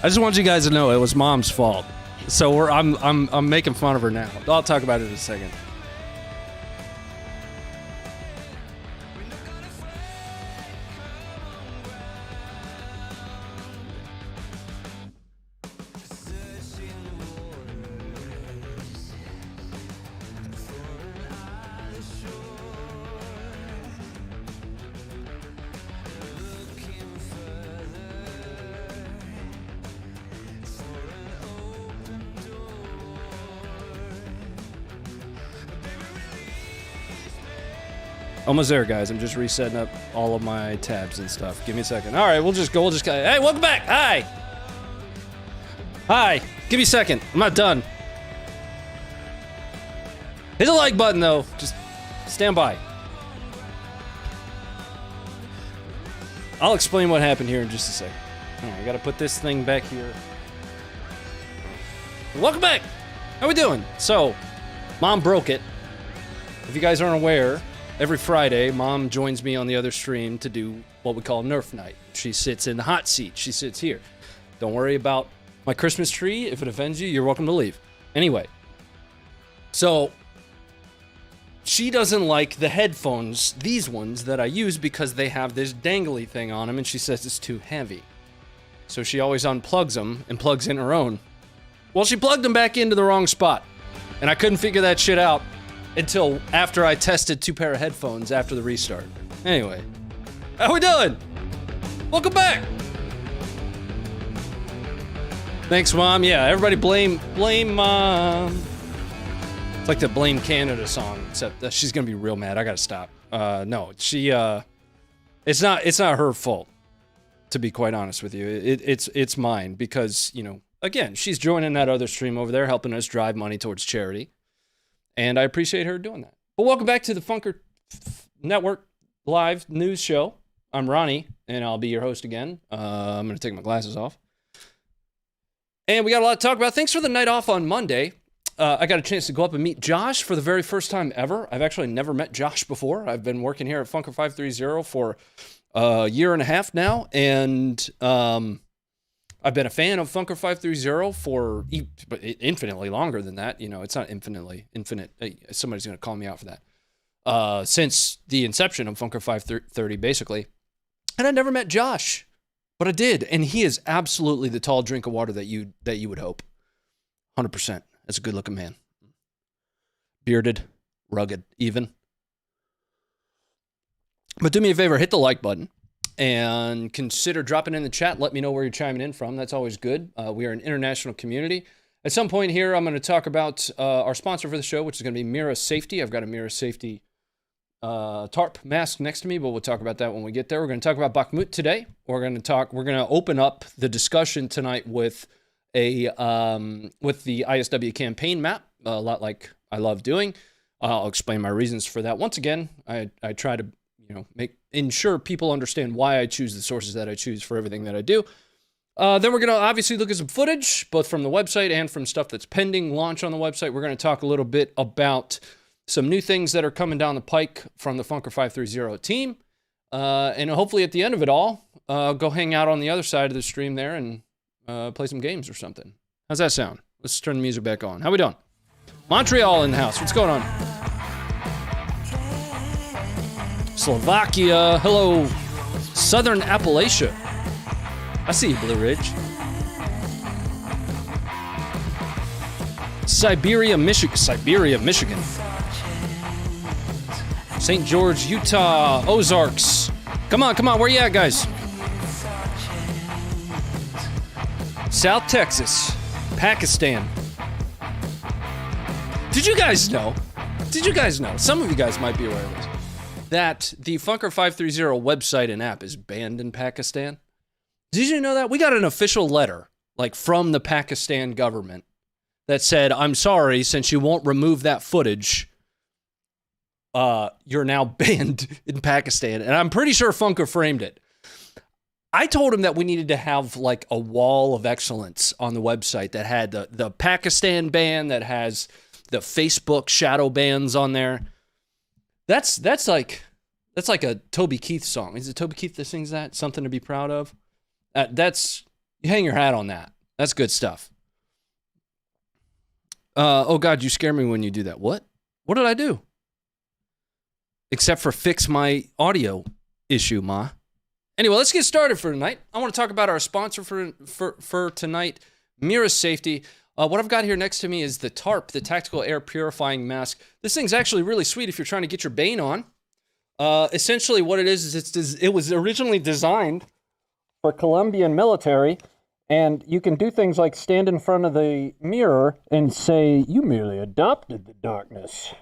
I just want you guys to know it was Mom's fault. So I'm making fun of her now. I'll talk about it in a second. Almost there, guys. I'm just resetting up all of my tabs and stuff. Give me a second. All right, we'll just go. Hey, welcome back. Hi. Hi. Give me a second. I'm not done. Hit the like button, though. Just stand by. I'll explain what happened here in just a second. All right, I got to put this thing back here. Welcome back. How we doing? So, Mom broke it. If you guys aren't aware, every Friday, Mom joins me on the other stream to do what we call Nerf Night. She sits in the hot seat. She sits here. Don't worry about my Christmas tree. If it offends you, you're welcome to leave. Anyway, so she doesn't like the headphones, these ones that I use, because they have this dangly thing on them, and she says it's too heavy. So she always unplugs them and plugs in her own. Well, she plugged them back into the wrong spot, and I couldn't figure that shit out until after I tested 2 pair of headphones after the restart. Anyway, how we doing? Welcome back. Thanks, Mom. Yeah, everybody blame Mom. It's like the Blame Canada song, except that she's gonna be real mad. I gotta stop. No, it's not her fault, to be quite honest with you. It's mine because, you know, again, she's joining that other stream over there, helping us drive money towards charity. And I appreciate her doing that. But welcome back to the Funker Network live news show. I'm Ronnie, and I'll be your host again. I'm going to take my glasses off. And we got a lot to talk about. Thanks for the night off on Monday. I got a chance to go up and meet Josh for the very first time ever. I've actually never met Josh before. I've been working here at Funker 530 for a year and a half now. And I've been a fan of Funker 530 for infinitely longer than that. You know, it's not infinite. Somebody's going to call me out for that. Since the inception of Funker 530, basically. And I never met Josh, but I did. And he is absolutely the tall drink of water that you would hope. 100%. That's a good-looking man. Bearded, rugged, even. But do me a favor, hit the like button. And consider dropping in the chat. Let me know where you're chiming in from. That's always good. We are an international community. At some point here, I'm going to talk about our sponsor for the show, which is going to be Mira Safety. I've got a Mira Safety tarp mask next to me, but we'll talk about that when we get there. We're going to talk about Bakhmut today. We're going to open up the discussion tonight with the ISW campaign map, a lot like I love doing. I'll explain my reasons for that. Once again, I try to, you know, ensure people understand why I choose the sources that I choose for everything that I do. Then we're going to obviously look at some footage, both from the website and from stuff that's pending launch on the website. We're going to talk a little bit about some new things that are coming down the pike from the Funker 530 team. And hopefully at the end of it all, go hang out on the other side of the stream there and play some games or something. How's that sound? Let's turn the music back on. How we doing? Montreal in the house. What's going on? Slovakia. Hello, Southern Appalachia. I see you, Blue Ridge. Siberia, Michigan. St. George, Utah. Ozarks. Come on. Where you at, guys? South Texas. Pakistan. Did you guys know? Some of you guys might be aware of this. That the Funker 530 website and app is banned in Pakistan. Did you know that? We got an official letter, like from the Pakistan government, that said, I'm sorry, since you won't remove that footage, you're now banned in Pakistan. And I'm pretty sure Funker framed it. I told him that we needed to have like a wall of excellence on the website that had the Pakistan ban, that has the Facebook shadow bans on there. That's like a Toby Keith song. Is it Toby Keith that sings that? Something to be proud of? You hang your hat on that. That's good stuff. Oh, God, you scare me when you do that. What? What did I do? Except for fix my audio issue, Ma. Anyway, let's get started for tonight. I want to talk about our sponsor for tonight, Mira Safety. What I've got here next to me is the TARP, the Tactical Air Purifying Mask. This thing's actually really sweet if you're trying to get your Bane on. Essentially what it is it was originally designed for Colombian military, and you can do things like stand in front of the mirror and say, "You merely adopted the darkness.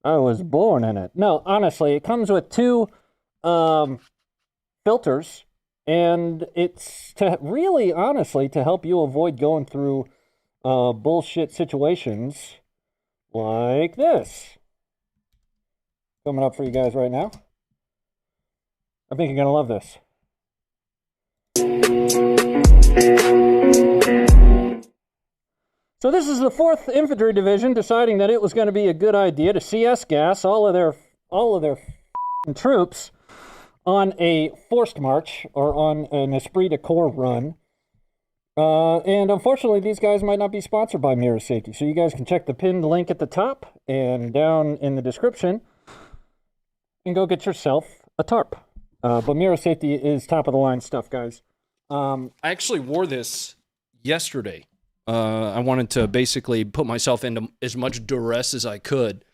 I was born in it." No, honestly, it comes with two filters, and it's to really, honestly, to help you avoid going through bullshit situations like this. Coming up for you guys right now. I think you're going to love this. So this is the 4th Infantry Division deciding that it was going to be a good idea to CS gas all of their troops on a forced march or on an esprit de corps run. And unfortunately, these guys might not be sponsored by Mira Safety. So you guys can check the pinned link at the top and down in the description and go get yourself a TARP. But Mira Safety is top of the line stuff, guys. I actually wore this yesterday. I wanted to basically put myself into as much duress as I could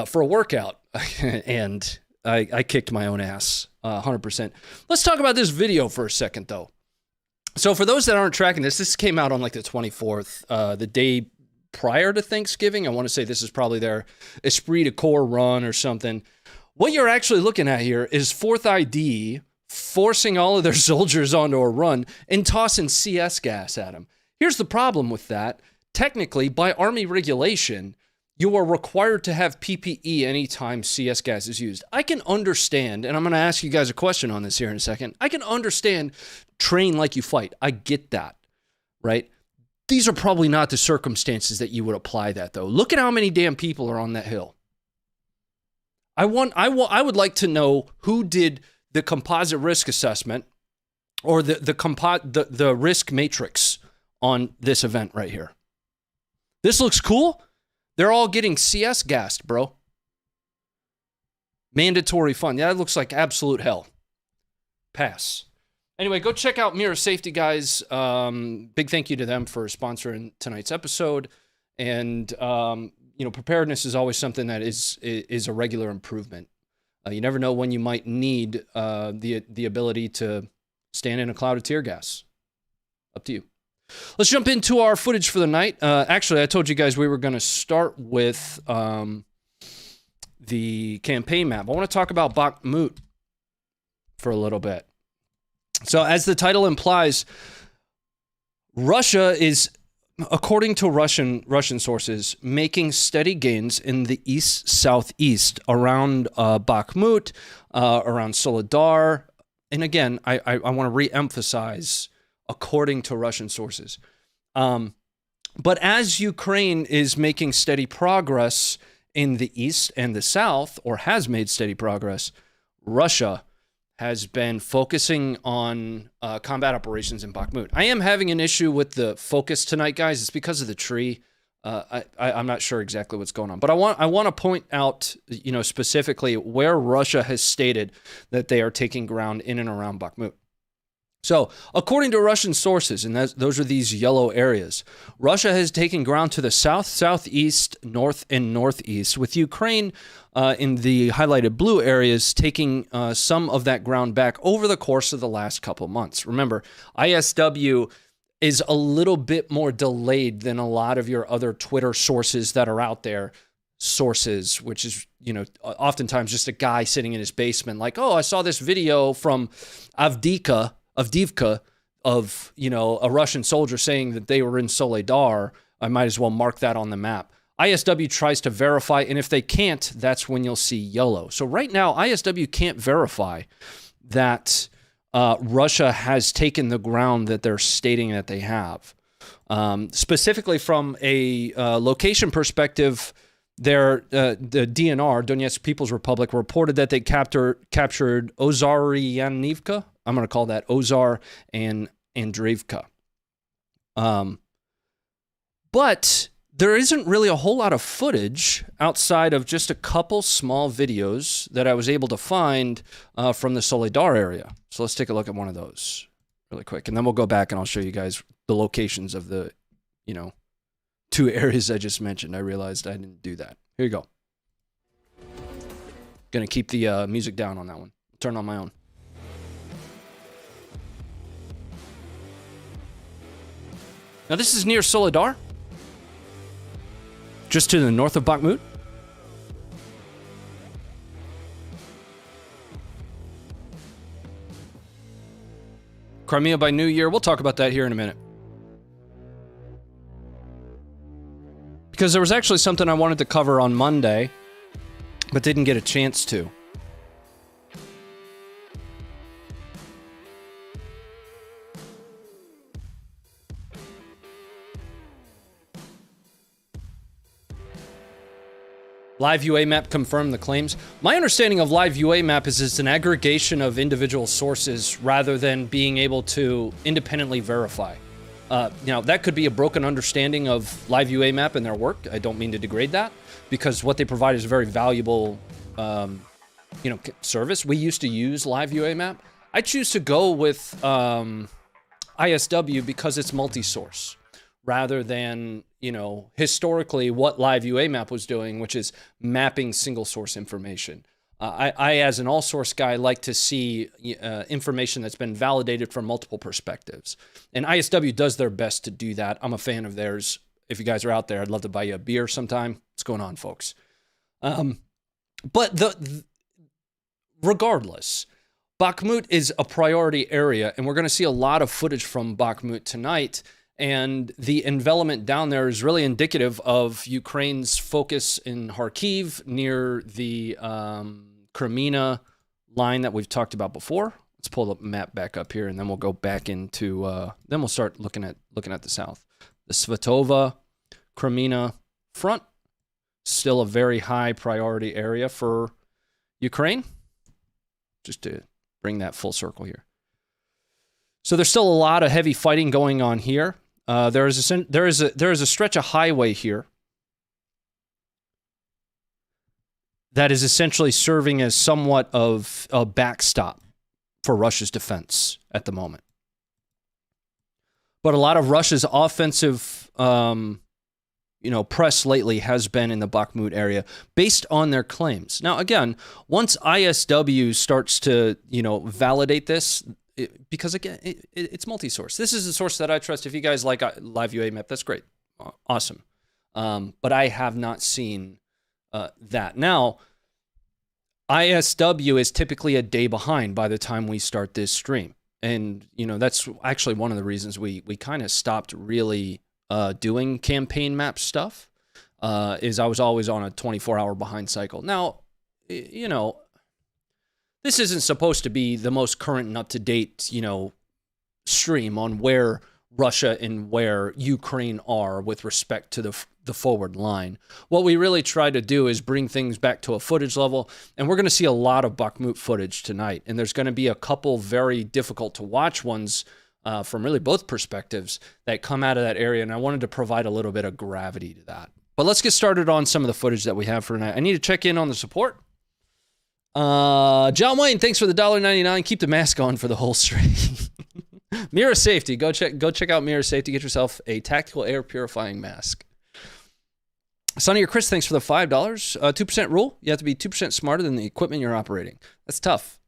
for a workout. And I kicked my own ass 100%. Let's talk about this video for a second, though. So for those that aren't tracking this came out on like the 24th, the day prior to Thanksgiving. I want to say this is probably their esprit de corps run or something. What you're actually looking at here is 4th ID forcing all of their soldiers onto a run and tossing CS gas at them. Here's the problem with that. Technically, by Army regulation, you are required to have PPE anytime CS gas is used. I can understand, and I'm going to ask you guys a question on this here in a second. I can understand train like you fight. I get that, right? These are probably not the circumstances that you would apply that, though. Look at how many damn people are on that hill. I would like to know who did the composite risk assessment or the risk matrix on this event right here. This looks cool. They're all getting CS gassed, bro. Mandatory fun. Yeah, that looks like absolute hell. Pass. Anyway, go check out Mira Safety, guys. Big thank you to them for sponsoring tonight's episode. And, preparedness is always something that is a regular improvement. You never know when you might need the ability to stand in a cloud of tear gas. Up to you. Let's jump into our footage for the night. Actually, I told you guys we were going to start with the campaign map. I want to talk about Bakhmut for a little bit. So as the title implies, Russia is, according to Russian sources, making steady gains in the east-southeast around Bakhmut, around Soledar. And again, I want to re-emphasize according to Russian sources. But as Ukraine is making steady progress in the east and the south, or has made steady progress, Russia has been focusing on combat operations in Bakhmut. I am having an issue with the focus tonight, guys. It's because of the tree. I'm not sure exactly what's going on, but I want to point out, specifically where Russia has stated that they are taking ground in and around Bakhmut. So, according to Russian sources, and those are these yellow areas, Russia has taken ground to the south, southeast, north, and northeast, with Ukraine in the highlighted blue areas taking some of that ground back over the course of the last couple months. Remember, ISW is a little bit more delayed than a lot of your other Twitter sources that are out there. Sources, which is, oftentimes just a guy sitting in his basement like, oh, I saw this video from Avdiivka of, a Russian soldier saying that they were in Soledar. I might as well mark that on the map. ISW tries to verify, and if they can't, that's when you'll see yellow. So right now, ISW can't verify that Russia has taken the ground that they're stating that they have. Specifically from a location perspective, the DNR, Donetsk People's Republic, reported that they captured Ozaryanivka. I'm going to call that Ozar and Andreevka. But there isn't really a whole lot of footage outside of just a couple small videos that I was able to find from the Solidar area. So let's take a look at one of those really quick. And then we'll go back and I'll show you guys the locations of the, 2 areas I just mentioned. I realized I didn't do that. Here you go. Gonna keep the music down on that one. Turn on my own. Now this is near Solidar. Just to the north of Bakhmut. Crimea by New Year. We'll talk about that here in a minute. Because there was actually something I wanted to cover on Monday, but didn't get a chance to. Live UA map confirmed the claims. My understanding of live UA map is it's an aggregation of individual sources rather than being able to independently verify. Now, that could be a broken understanding of live UA map and their work. I don't mean to degrade that, because what they provide is a very valuable, service. We used to use live UA map. I choose to go with ISW because it's multi-source, rather than, historically what live UA map was doing, which is mapping single source information. I, as an all-source guy, like to see information that's been validated from multiple perspectives. And ISW does their best to do that. I'm a fan of theirs. If you guys are out there, I'd love to buy you a beer sometime. What's going on, folks? But regardless, Bakhmut is a priority area, and we're going to see a lot of footage from Bakhmut tonight. And the envelopment down there is really indicative of Ukraine's focus in Kharkiv near the Crimea line that we've talked about before. Let's pull the map back up here, and then we'll go back into. Then we'll start looking at the south. The Svatova, Crimea front, still a very high priority area for Ukraine. Just to bring that full circle here. So there's still a lot of heavy fighting going on here. There is a stretch of highway here that is essentially serving as somewhat of a backstop for Russia's defense at the moment. But a lot of Russia's offensive, press lately has been in the Bakhmut area based on their claims. Now, again, once ISW starts to, validate this, because again, it's multi-source. This is a source that I trust. If you guys like live UA map, that's great. Awesome. But I have not seen that. Now, ISW is typically a day behind by the time we start this stream. And, that's actually one of the reasons we kind of stopped really doing campaign map stuff, is I was always on a 24-hour behind cycle. Now, this isn't supposed to be the most current and up-to-date, stream on where Russia and where Ukraine are with respect to the forward line. What we really try to do is bring things back to a footage level, and we're going to see a lot of Bakhmut footage tonight, and there's going to be a couple very difficult to watch ones from really both perspectives that come out of that area, and I wanted to provide a little bit of gravity to that. But let's get started on some of the footage that we have for tonight. I need to check in on the support. John Wayne, thanks for the $1.99. Keep the mask on for the whole stream. Mirror Safety, go check out Mirror Safety. Get yourself a tactical air purifying mask. Sonny or Chris, thanks for the $5. 2% rule. You have to be 2% smarter than the equipment you're operating. That's tough.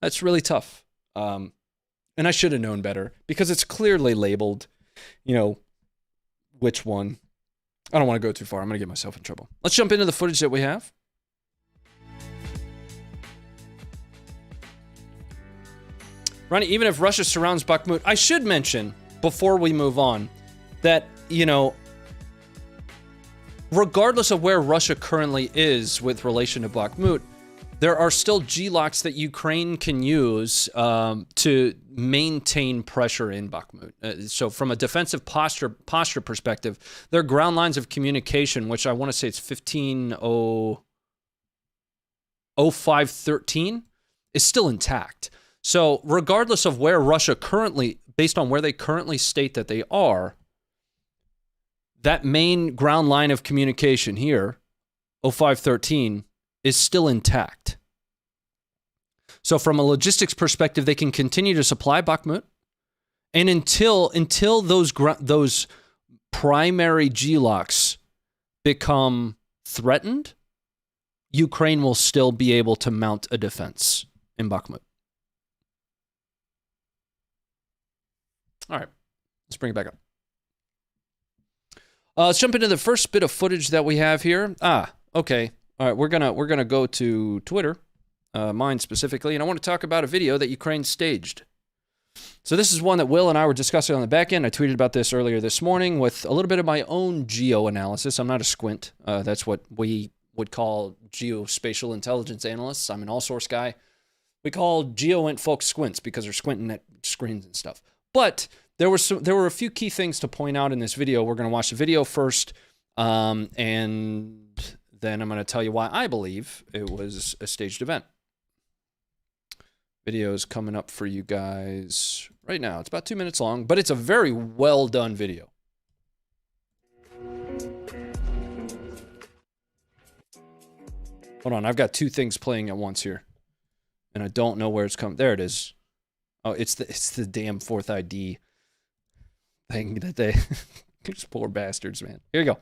That's really tough. And I should have known better because it's clearly labeled, which one. I don't want to go too far. I'm going to get myself in trouble. Let's jump into the footage that we have. Ronnie, even if Russia surrounds Bakhmut, I should mention, before we move on, that, regardless of where Russia currently is with relation to Bakhmut, there are still G-locks that Ukraine can use to maintain pressure in Bakhmut. So from a defensive posture perspective, their ground lines of communication, which I want to say it's 150513, is still intact. So regardless of where Russia currently, based on where they currently state that they are, that main ground line of communication here, 0513, is still intact. So from a logistics perspective, they can continue to supply Bakhmut, and until those primary G-locks become threatened, Ukraine will still be able to mount a defense in Bakhmut. All right, let's bring it back up. Let's jump into the first bit of footage that we have here. Okay. All right, we're gonna go to Twitter, mine specifically, and I want to talk about a video that Ukraine staged. So this is one that Will and I were discussing on the back end. I tweeted about this earlier this morning with a little bit of my own geo analysis. I'm not a squint. That's what we would call geospatial intelligence analysts. I'm an all-source guy. We call geo-int folks squints because they're squinting at screens and stuff. But there were a few key things to point out in this video. We're going to watch the video first, and then I'm going to tell you why I believe it was a staged event. Video is coming up for you guys right now. It's about 2 minutes long, but it's a very well done video. Hold on, I've got two things playing at once here, and I don't know where it's coming. There it is. Oh, it's the damn fourth ID thing that they just poor bastards, man. Here you go.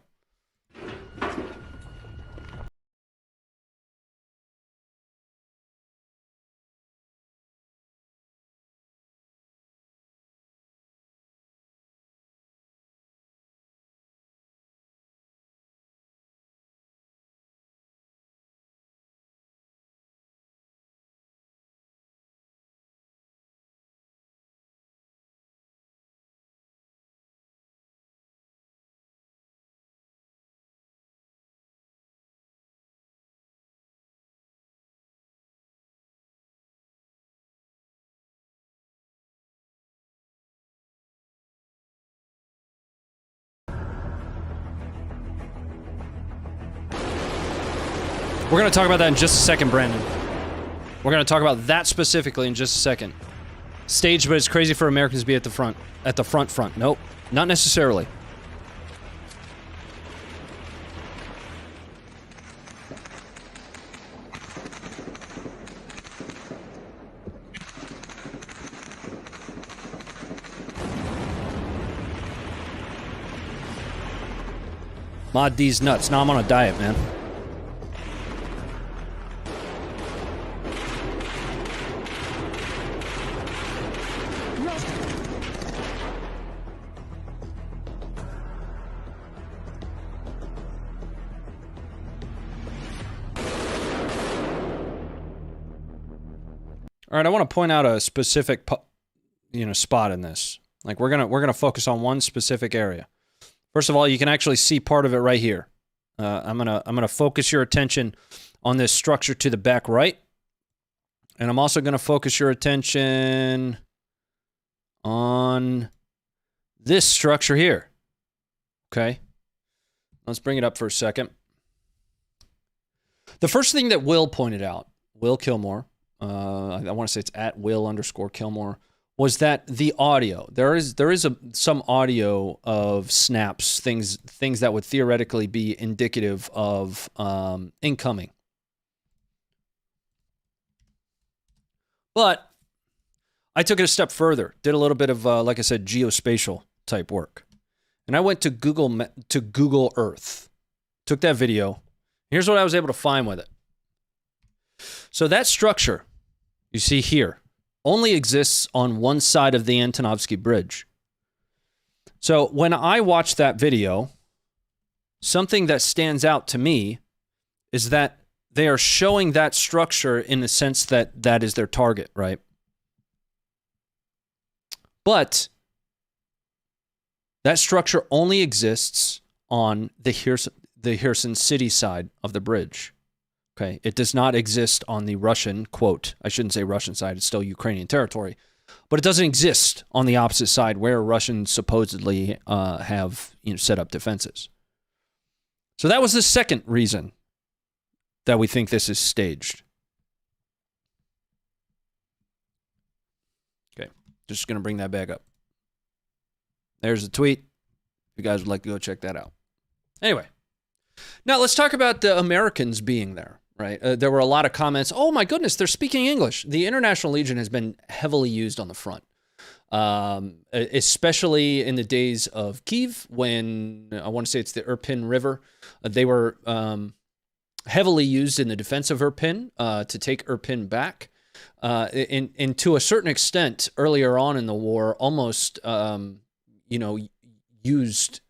We're going to talk about that in just a second, Brandon. We're going to talk about that specifically in just a second. Staged, but it's crazy for Americans to be at the front. At the front. Nope, not necessarily. Mod these nuts. Now I'm on a diet, man. All right, I want to point out a specific, spot in this. Like we're gonna focus on one specific area. First of all, you can actually see part of it right here. I'm gonna focus your attention on this structure to the back right, and I'm also gonna focus your attention on this structure here. Okay, let's bring it up for a second. The first thing that Will pointed out, Will Kilmore. I want to say it's at Will_Kilmore, was that the audio, there is some audio of snaps, things that would theoretically be indicative of incoming. But I took it a step further, did a little bit of, like I said, geospatial type work. And I went to Google Earth, took that video. Here's what I was able to find with it. So that structure you see here only exists on one side of the Antonovsky Bridge. So when I watch that video, something that stands out to me is that they are showing that structure in the sense that that is their target, right? But that structure only exists on the Kherson city side of the bridge. Okay, it does not exist on the Russian, quote, I shouldn't say Russian side, it's still Ukrainian territory, but it doesn't exist on the opposite side where Russians supposedly have set up defenses. So that was the second reason that we think this is staged. Okay, just going to bring that back up. There's the tweet. you guys would like to go check that out. Anyway, now let's talk about the Americans being there, right? There were a lot of comments. Oh my goodness, they're speaking English. The International Legion has been heavily used on the front, especially in the days of Kyiv when, I want to say it's the Irpin River. They were heavily used in the defense of Irpin to take Irpin back. And to a certain extent, earlier on in the war, almost, used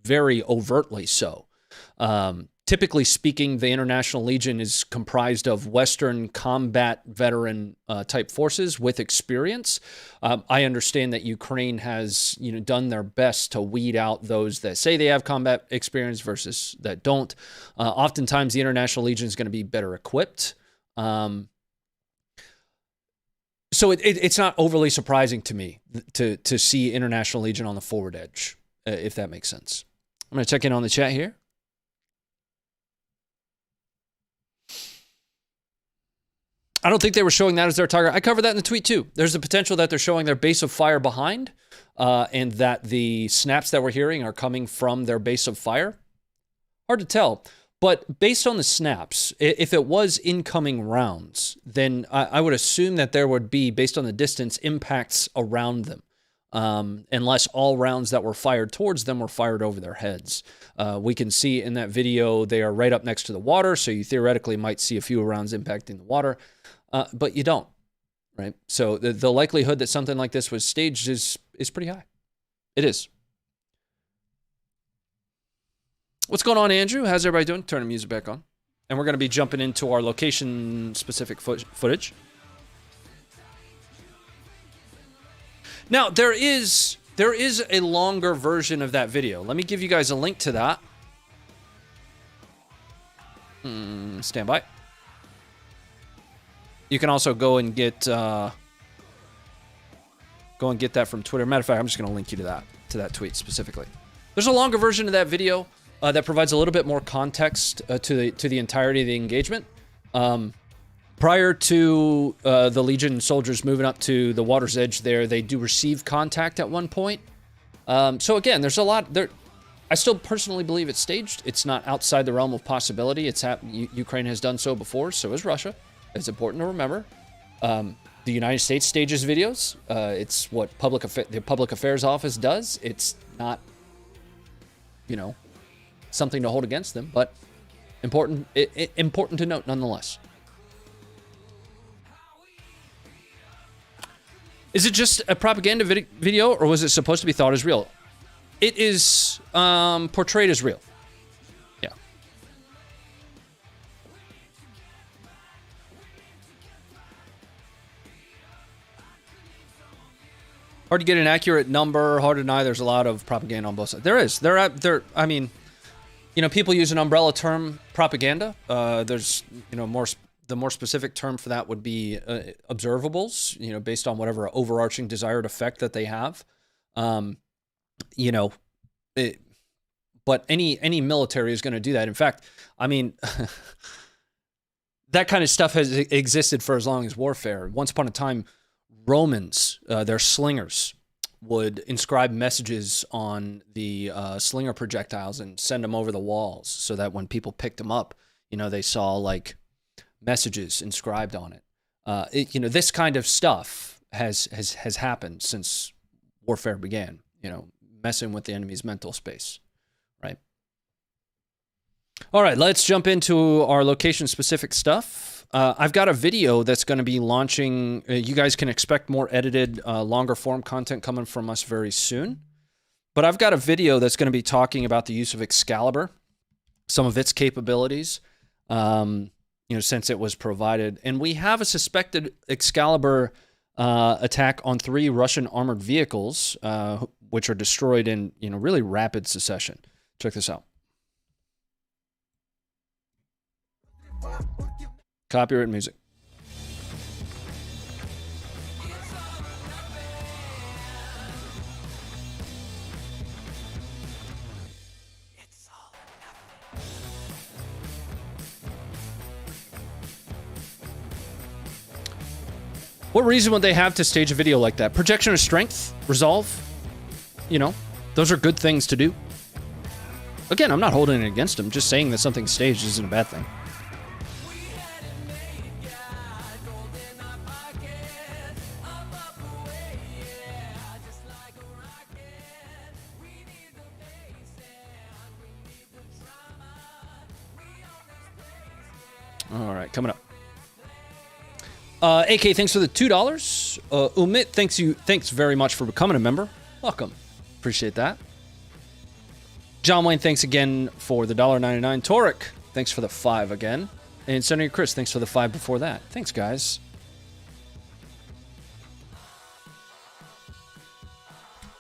very overtly so. Typically speaking, the International Legion is comprised of Western combat veteran type forces with experience. I understand that Ukraine has, done their best to weed out those that say they have combat experience versus that don't. Oftentimes, the International Legion is going to be better equipped. So it's not overly surprising to me to see International Legion on the forward edge, if that makes sense. I'm going to check in on the chat here. I don't think they were showing that as their target. I covered that in the tweet too. There's the potential that they're showing their base of fire behind, and that the snaps that we're hearing are coming from their base of fire. Hard to tell. But based on the snaps, if it was incoming rounds, then I would assume that there would be, based on the distance, impacts around them. Unless all rounds that were fired towards them were fired over their heads. We can see in that video they are right up next to the water, so you theoretically might see a few rounds impacting the water. But you don't, right? So the likelihood that something like this was staged is pretty high. It is. What's going on, Andrew? How's everybody doing? Turn the music back on. And we're going to be jumping into our location-specific footage. Now, there is a longer version of that video. Let me give you guys a link to that. Stand by. You can also go and get that from Twitter. Matter of fact, I'm just going to link you to that tweet specifically. There's a longer version of that video that provides a little bit more context to the entirety of the engagement. Prior to the Legion soldiers moving up to the water's edge there, they do receive contact at one point. So again, there's a lot there. I still personally believe it's staged. It's not outside the realm of possibility. Ukraine has done so before, so has Russia. It's important to remember. The United States stages videos. It's what the Public Affairs Office does. It's not, something to hold against them, but important to note nonetheless. Is it just a propaganda video, or was it supposed to be thought as real? It is portrayed as real. Yeah. Hard to get an accurate number. Hard to deny. There's a lot of propaganda on both sides. There is. I mean, people use an umbrella term, propaganda. There's, the more specific term for that would be observables, based on whatever overarching desired effect that they have. But any military is going to do that. In fact, I mean, that kind of stuff has existed for as long as warfare. Once upon a time, Romans, their slingers, would inscribe messages on the slinger projectiles and send them over the walls so that when people picked them up, they saw like messages inscribed on it. This kind of stuff has happened since warfare began, messing with the enemy's mental space, right? All right, let's jump into our location-specific stuff. I've got a video that's going to be launching. You guys can expect more edited, longer-form content coming from us very soon. But I've got a video that's going to be talking about the use of Excalibur, some of its capabilities, since it was provided. And we have a suspected Excalibur attack on 3 Russian armored vehicles, which are destroyed in really rapid succession. Check this out. Copyright music. What reason would they have to stage a video like that? Projection of strength? Resolve? Those are good things to do. Again, I'm not holding it against him. Just saying that something's staged isn't a bad thing. All right, coming up. AK, thanks for the $2. Umit, thanks very much for becoming a member. Welcome. Appreciate that. John Wayne, thanks again for the $1.99. Torek, thanks for the 5 again. And Senator Chris, thanks for the 5 before that. Thanks, guys.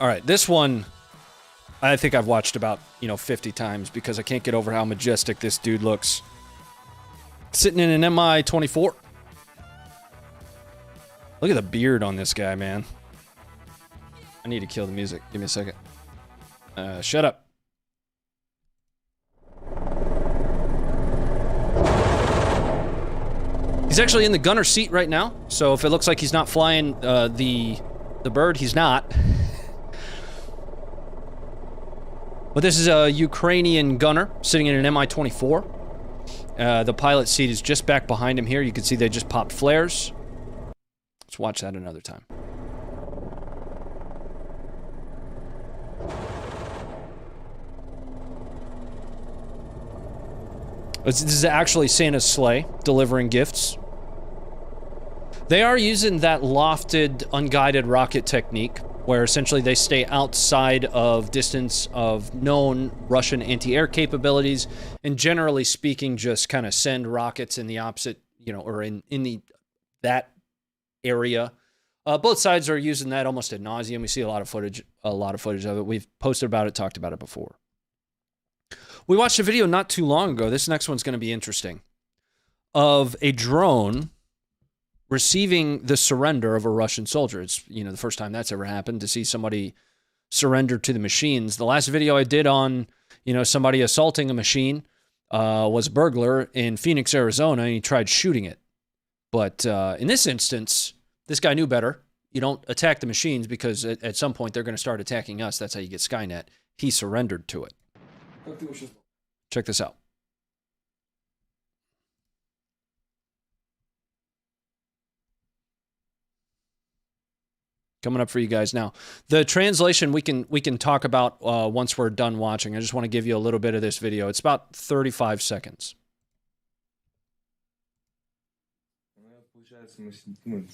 All right, this one, I think I've watched about, 50 times because I can't get over how majestic this dude looks. Sitting in an Mi-24. Look at the beard on this guy, man. I need to kill the music. Give me a second. Shut up. He's actually in the gunner seat right now, so if it looks like he's not flying the bird, he's not. But this is a Ukrainian gunner sitting in an Mi-24. The pilot seat is just back behind him here. You can see they just popped flares. Let's watch that another time. This is actually Santa's sleigh delivering gifts. They are using that lofted, unguided rocket technique, where essentially they stay outside of distance of known Russian anti-air capabilities, and generally speaking, just kind of send rockets in the opposite, or in that area. Both sides are using that almost ad nauseum. We see a lot of footage of it. We've posted about it, talked about it before. We watched a video not too long ago. This next one's going to be interesting. Of a drone receiving the surrender of a Russian soldier. It's, the first time that's ever happened to see somebody surrender to the machines. The last video I did on, somebody assaulting a machine was a burglar in Phoenix, Arizona, and he tried shooting it. But in this instance, this guy knew better. You don't attack the machines because at some point they're going to start attacking us. That's how you get Skynet. He surrendered to it. Check this out. Coming up for you guys now. The translation we can talk about once we're done watching. I just want to give you a little bit of this video. It's about 35 seconds.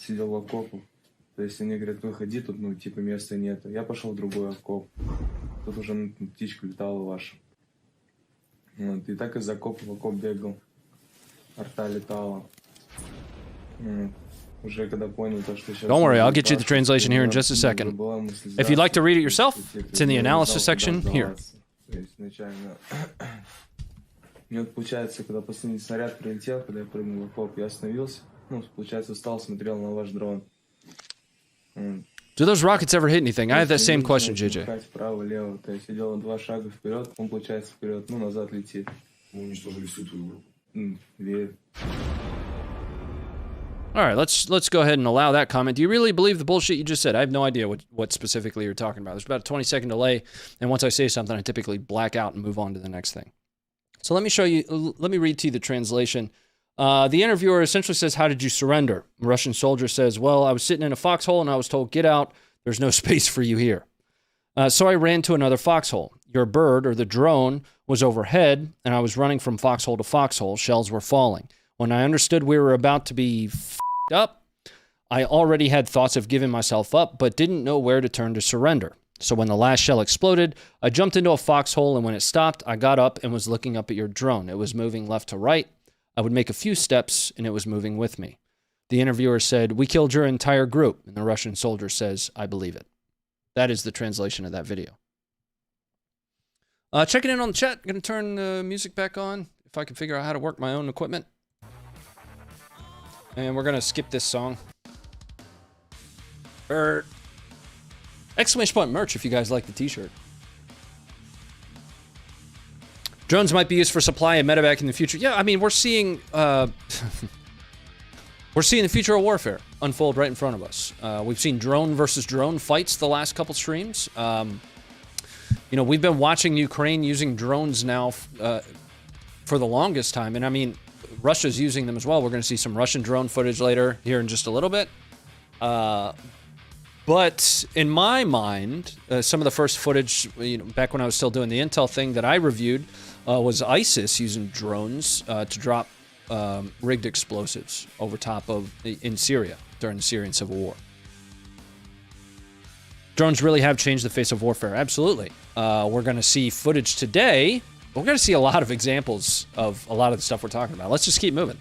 Сидел в окопах. То есть они говорят, выходи, тут, места нету. Я пошел в другой окоп. Тут уже птичка летала ваша. Вот, и так из окопа в окоп бегал. Арта летала. Уже когда понял то, что сейчас... Don't worry, I'll get you the translation here in just a second. If you'd like to read it yourself, it's in the analysis section here. То есть изначально... Мне получается, когда последний снаряд прилетел, когда я прыгнул в окоп, я остановился. Получается, встал, смотрел на ваш дрон. Do those rockets ever hit anything? I have that same question, JJ. Вправо, лево. То есть я делал 2 шага вперед, он, получается, вперед, назад летит. Мы уничтожили всю твою группу. Верю. All right, let's go ahead and allow that comment. Do you really believe the bullshit you just said? I have no idea what specifically you're talking about. There's about a 20-second delay, and once I say something, I typically black out and move on to the next thing. So let me read to you the translation. The interviewer essentially says, how did you surrender? The Russian soldier says, well, I was sitting in a foxhole and I was told, get out. There's no space for you here. So I ran to another foxhole. Your bird, or the drone, was overhead, and I was running from foxhole to foxhole. Shells were falling. When I understood we were about to be f***ed up, I already had thoughts of giving myself up, but didn't know where to turn to surrender. So when the last shell exploded, I jumped into a foxhole, and when it stopped, I got up and was looking up at your drone. It was moving left to right. I would make a few steps, and it was moving with me. The interviewer said, we killed your entire group. And the Russian soldier says, I believe it. That is the translation of that video. Checking in on the chat. Going to turn the music back on if I can figure out how to work my own equipment. And we're going to skip this song. Exclamation point merch if you guys like the t-shirt. Drones might be used for supply and medevac in the future. Yeah, I mean, we're seeing the future of warfare unfold right in front of us. We've seen drone versus drone fights the last couple streams. You know, we've been watching Ukraine using drones now for the longest time. And I mean, Russia's using them as well. We're going to see some Russian drone footage later here in just a little bit. But in my mind, some of the first footage, you know, back when I was still doing the intel thing that I reviewed, was ISIS using drones to drop rigged explosives over top of in Syria during the Syrian civil war. Drones really have changed the face of warfare. Absolutely. We're going to see footage today. We're going to see a lot of examples of a lot of the stuff we're talking about. Let's just keep moving.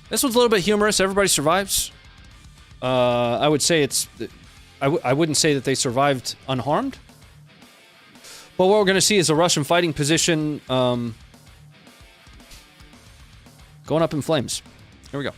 This one's a little bit humorous. Everybody survives. I would say it's... I wouldn't say that they survived unharmed. But what we're going to see is a Russian fighting position going up in flames. Here we go.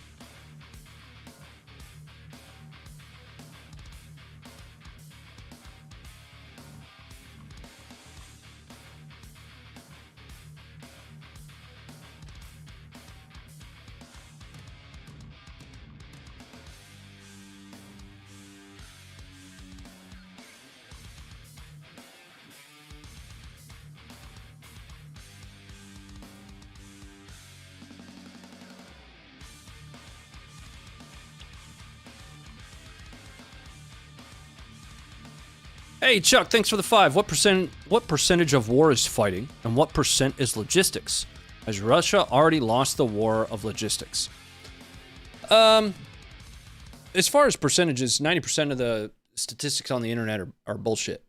Hey Chuck, thanks for the 5. What percentage of war is fighting, and what percent is logistics? Has Russia already lost the war of logistics? As far as percentages, 90% of the statistics on the internet are bullshit,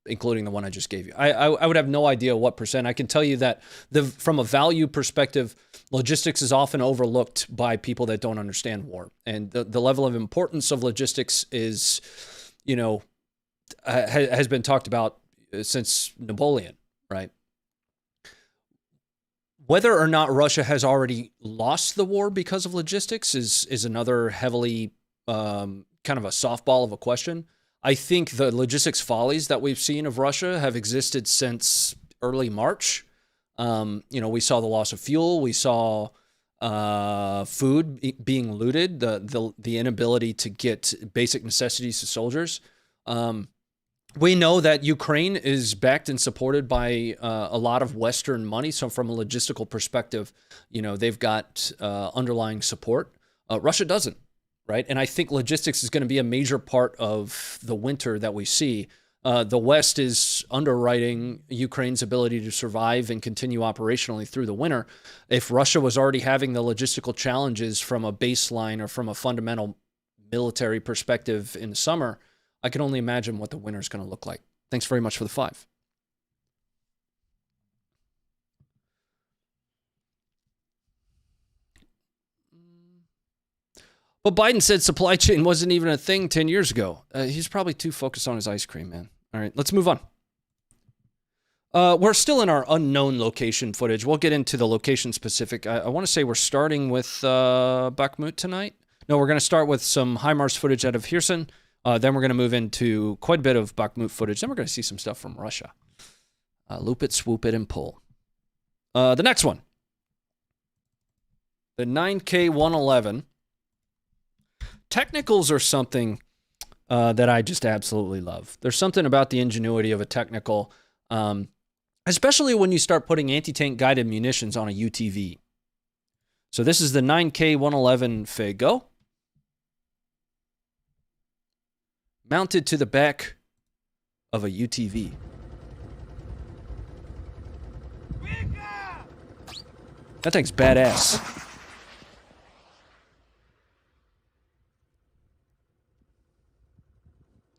including the one I just gave you. I would have no idea what percent. I can tell you that from a value perspective, logistics is often overlooked by people that don't understand war, and the level of importance of logistics is, you know, has been talked about since Napoleon, right? Whether or not Russia has already lost the war because of logistics is another heavily kind of a softball of a question. I think the logistics follies that we've seen of Russia have existed since early March. You know, we saw the loss of fuel. We saw food being looted, the inability to get basic necessities to soldiers. We know that Ukraine is backed and supported by a lot of Western money. So from a logistical perspective, you know, they've got underlying support. Russia doesn't, right? And I think logistics is going to be a major part of the winter that we see. The West is underwriting Ukraine's ability to survive and continue operationally through the winter. If Russia was already having the logistical challenges from a baseline or from a fundamental military perspective in the summer, I can only imagine what the winter is going to look like. Thanks very much for the 5. But Biden said supply chain wasn't even a thing 10 years ago. He's probably too focused on his ice cream, man. All right, let's move on. We're still in our unknown location footage. We'll get into the location specific. I want to say we're starting with Bakhmut tonight. No, we're going to start with some HIMARS footage out of Kherson. Then we're going to move into quite a bit of Bakhmut footage. Then we're going to see some stuff from Russia. Loop it, swoop it, and pull. The next one. The 9K111. Technicals are something that I just absolutely love. There's something about the ingenuity of a technical, especially when you start putting anti-tank guided munitions on a UTV. So this is the 9K111 Fagot. Mounted to the back of a UTV. That thing's badass.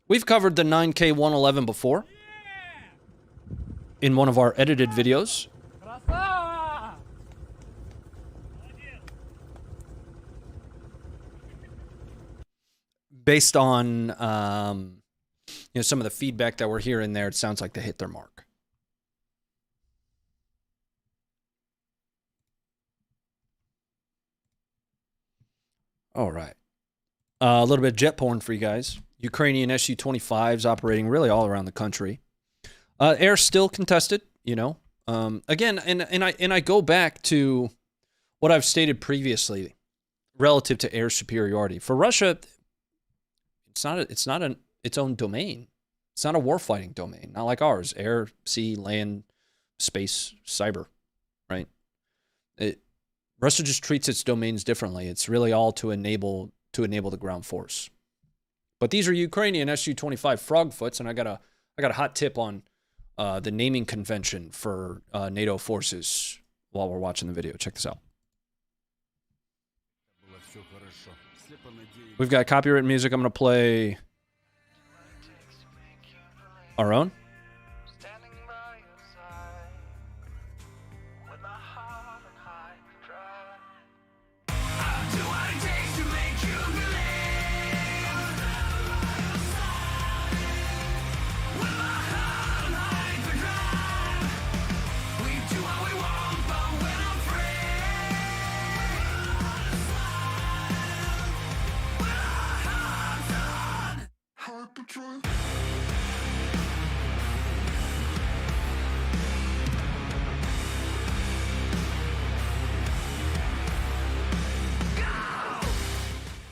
We've covered the 9K111 before in one of our edited videos. Based on you know, some of the feedback that we're hearing there, it sounds like they hit their mark. All right. A little bit of jet porn for you guys. Ukrainian Su-25s operating really all around the country. Air still contested, you know. Again, and I go back to what I've stated previously relative to air superiority. For Russia, it's its own domain. It's not a warfighting domain, not like ours, air, sea, land, space, cyber, right? Russia just treats its domains differently. It's really all to enable the ground force. But these are Ukrainian Su-25 Frogfoots, and I got a hot tip on the naming convention for NATO forces while we're watching the video. Check this out. We've got copyright music. I'm going to play our own.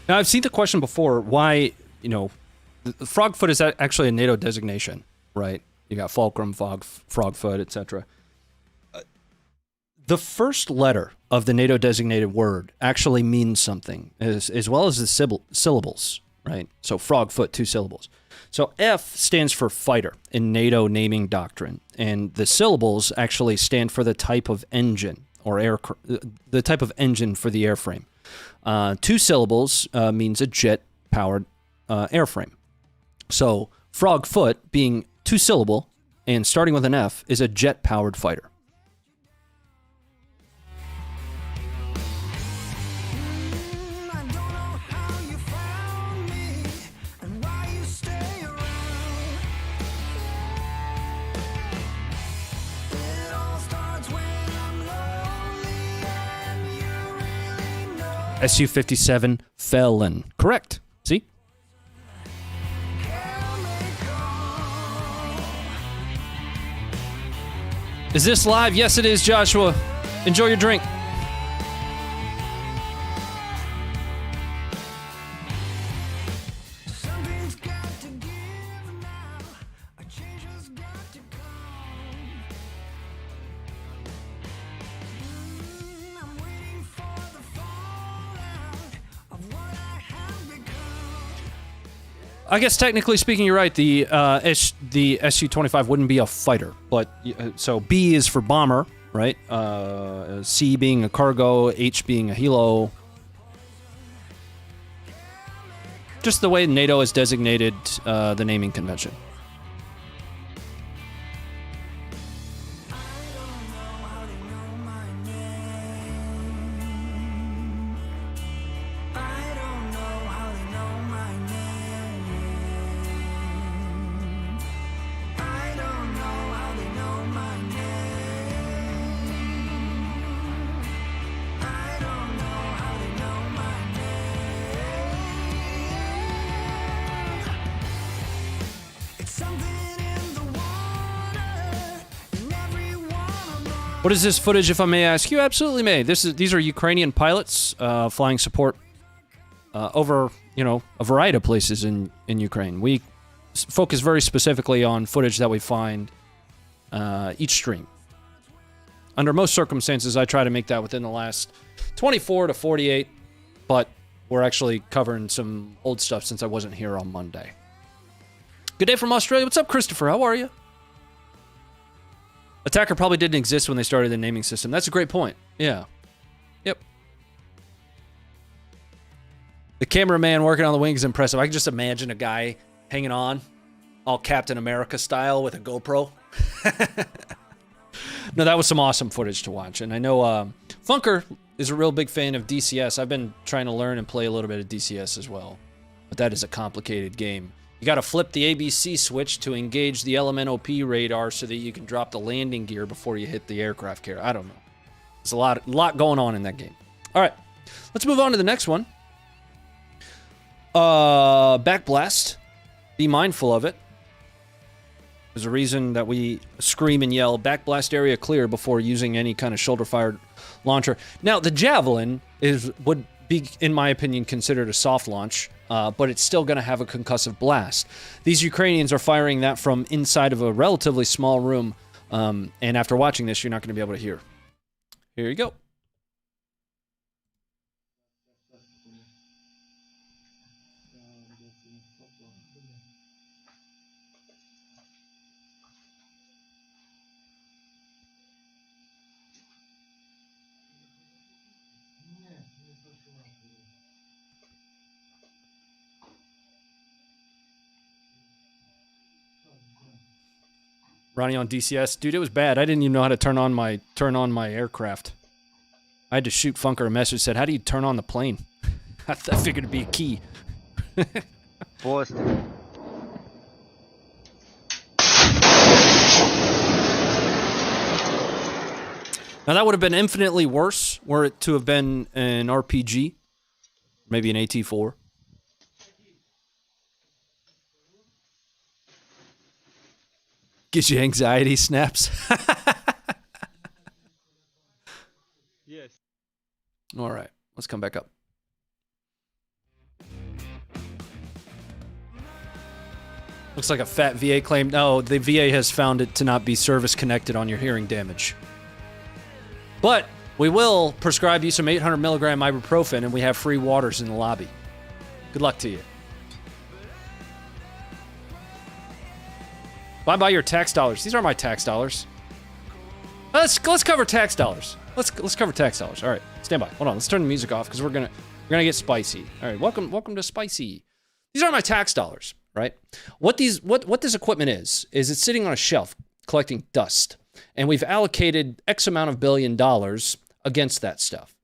Now, I've seen the question before, why, the Frogfoot is actually a NATO designation, right? You got Fulcrum, Frogfoot, etc. The first letter of the NATO designated word actually means something, as well as the syllables, right? So Frogfoot, 2 syllables. So F stands for fighter in NATO naming doctrine, and the syllables actually stand for the type of engine or the type of engine for the airframe. 2 syllables means a jet-powered airframe. So Frogfoot, being 2 syllable and starting with an F, is a jet-powered fighter. Su-57 Felon. Correct. See? Is this live? Yes, it is, Joshua. Enjoy your drink. I guess technically speaking, you're right. The Su-25 wouldn't be a fighter, but so B is for bomber, right? C being a cargo, H being a helo. Just the way NATO has designated the naming convention. What is this footage, if I may ask? You absolutely may. These are Ukrainian pilots flying support over, a variety of places in Ukraine. We focus very specifically on footage that we find each stream. Under most circumstances, I try to make that within the last 24 to 48, but we're actually covering some old stuff since I wasn't here on Monday. Good day from Australia. What's up, Christopher? How are you? Attacker probably didn't exist when they started the naming system. That's a great point. Yeah. Yep. The cameraman working on the wing is impressive. I can just imagine a guy hanging on, all Captain America style with a GoPro. No, that was some awesome footage to watch. And I know Funker is a real big fan of DCS. I've been trying to learn and play a little bit of DCS as well. But that is a complicated game. You got to flip the ABC switch to engage the LMNOP radar so that you can drop the landing gear before you hit the aircraft carrier. I don't know. There's a lot going on in that game. All right, let's move on to the next one. Backblast. Be mindful of it. There's a reason that we scream and yell, backblast area clear, before using any kind of shoulder-fired launcher. Now, the Javelin would be, in my opinion, considered a soft launch, but it's still going to have a concussive blast. These Ukrainians are firing that from inside of a relatively small room, and after watching this, you're not going to be able to hear. Here you go. Ronnie on DCS. Dude, it was bad. I didn't even know how to turn on my aircraft. I had to shoot Funker a message that said, how do you turn on the plane? I figured it'd be a key. Post. Now that would have been infinitely worse were it to have been an RPG. Maybe an AT-4. Gives you anxiety, snaps. Yes. All right, let's come back up. Looks like a fat VA claim. No, the VA has found it to not be service connected on your hearing damage. But we will prescribe you some 800 milligram ibuprofen, and we have free waters in the lobby. Good luck to you. Buy your tax dollars. These are my tax dollars. Let's cover tax dollars. Let's cover tax dollars. All right, stand by. Hold on. Let's turn the music off because we're gonna get spicy. All right, welcome to spicy. These are my tax dollars, right? What this equipment is it's sitting on a shelf collecting dust, and we've allocated X amount of $1 billion against that stuff,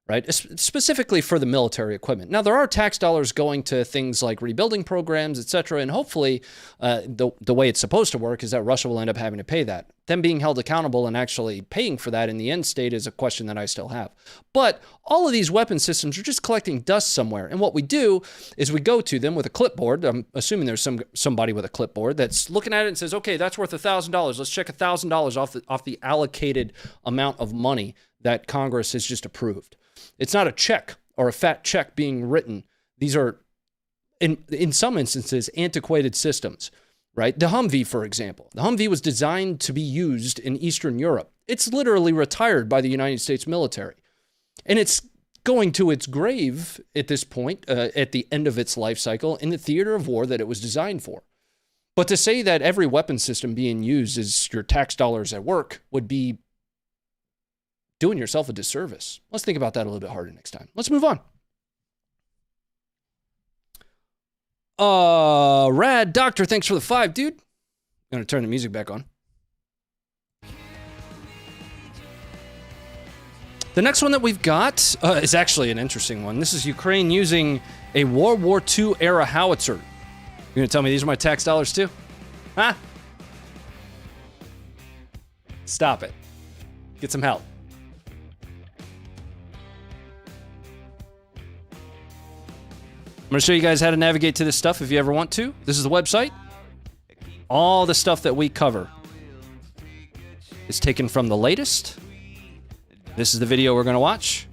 right? Specifically for the military equipment. Now, there are tax dollars going to things like rebuilding programs, etc., and hopefully the way it's supposed to work is that Russia will end up having to pay that. Them being held accountable and actually paying for that in the end state is a question that I still have. But all of these weapon systems are just collecting dust somewhere, and what we do is we go to them with a clipboard. I'm assuming there's somebody with a clipboard that's looking at it and says, okay, that's worth $1,000. Let's check $1,000 off the allocated amount of money that Congress has just approved. It's not a check or a fat check being written. These are, in some instances, antiquated systems, right? The Humvee, for example. The Humvee was designed to be used in Eastern Europe. It's literally retired by the United States military. And it's going to its grave at this point, at the end of its life cycle, in the theater of war that it was designed for. But to say that every weapon system being used is your tax dollars at work would be doing yourself a disservice. Let's think about that a little bit harder next time. Let's move on. Rad Doctor, thanks for the 5, dude. I'm gonna turn the music back on. The next one that we've got is actually an interesting one. This is Ukraine using a World War II era howitzer. You're gonna tell me these are my tax dollars too? Huh? Stop it. Get some help. I'm going to show you guys how to navigate to this stuff if you ever want to. This is the website. All the stuff that we cover is taken from the latest. This is the video we're going to watch.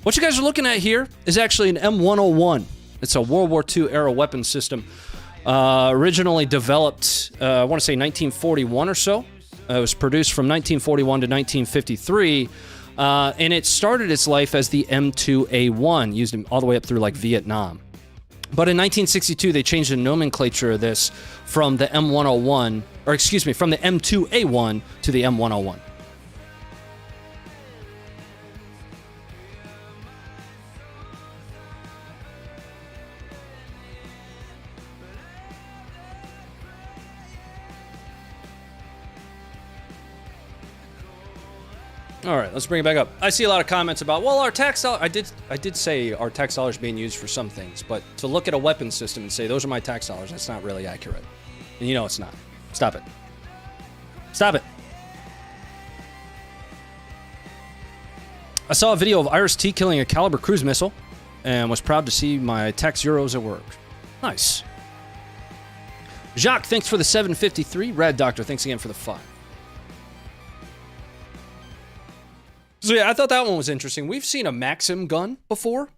What you guys are looking at here is actually an M101. It's a World War II era weapon system. Originally developed, I want to say 1941 or so. It was produced from 1941 to 1953. And it started its life as the M2A1, used all the way up through like Vietnam. But in 1962, they changed the nomenclature of this from the M101, or excuse me, from the M2A1 to the M101. All right, let's bring it back up. I see a lot of comments about, well, our tax dollars. I did say our tax dollars being used for some things, but to look at a weapon system and say those are my tax dollars, that's not really accurate. And you know it's not. Stop it. Stop it. I saw a video of Iris-T killing a Excalibur cruise missile and was proud to see my tax euros at work. Nice. Jacques, thanks for the 753. Rad Doctor, thanks again for the 5. So yeah, I thought that one was interesting. We've seen a Maxim gun before.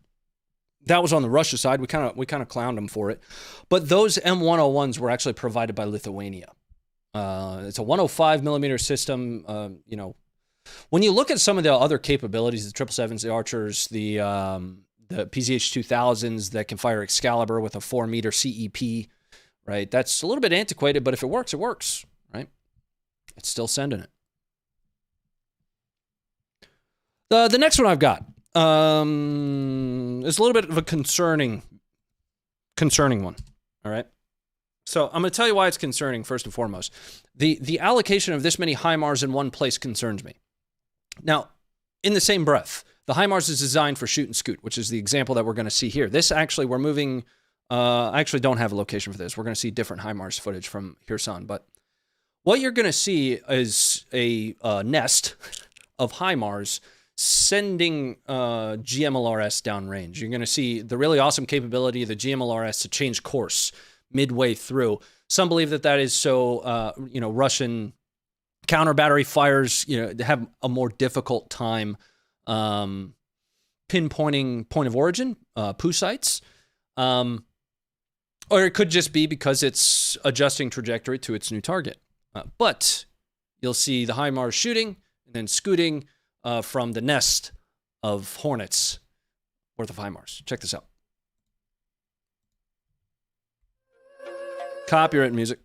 That was on the Russia side. We kind of clowned them for it. But those M101s were actually provided by Lithuania. It's a 105 millimeter system. You know, when you look at some of the other capabilities, the 777s, the Archers, the PZH 2000s that can fire Excalibur with a 4 meter CEP, right? That's a little bit antiquated, but if it works, right? It's still sending it. The next one I've got is a little bit of a concerning one. All right. So I'm going to tell you why it's concerning first and foremost. The allocation of this many HIMARS in one place concerns me. Now, in the same breath, the HIMARS is designed for shoot and scoot, which is the example that we're going to see here. This actually, we're moving. I actually don't have a location for this. We're going to see different HIMARS footage from Kherson, but what you're going to see is a nest of HIMARS sending GMLRS downrange. You're going to see the really awesome capability of the GMLRS to change course midway through. Some believe that that is so, Russian counter battery fires, have a more difficult time pinpointing point of origin, POO sites. Or it could just be because it's adjusting trajectory to its new target. But you'll see the HIMARS shooting and then scooting from the nest of Hornets worth of HIMARS. Check this out. Copyright music.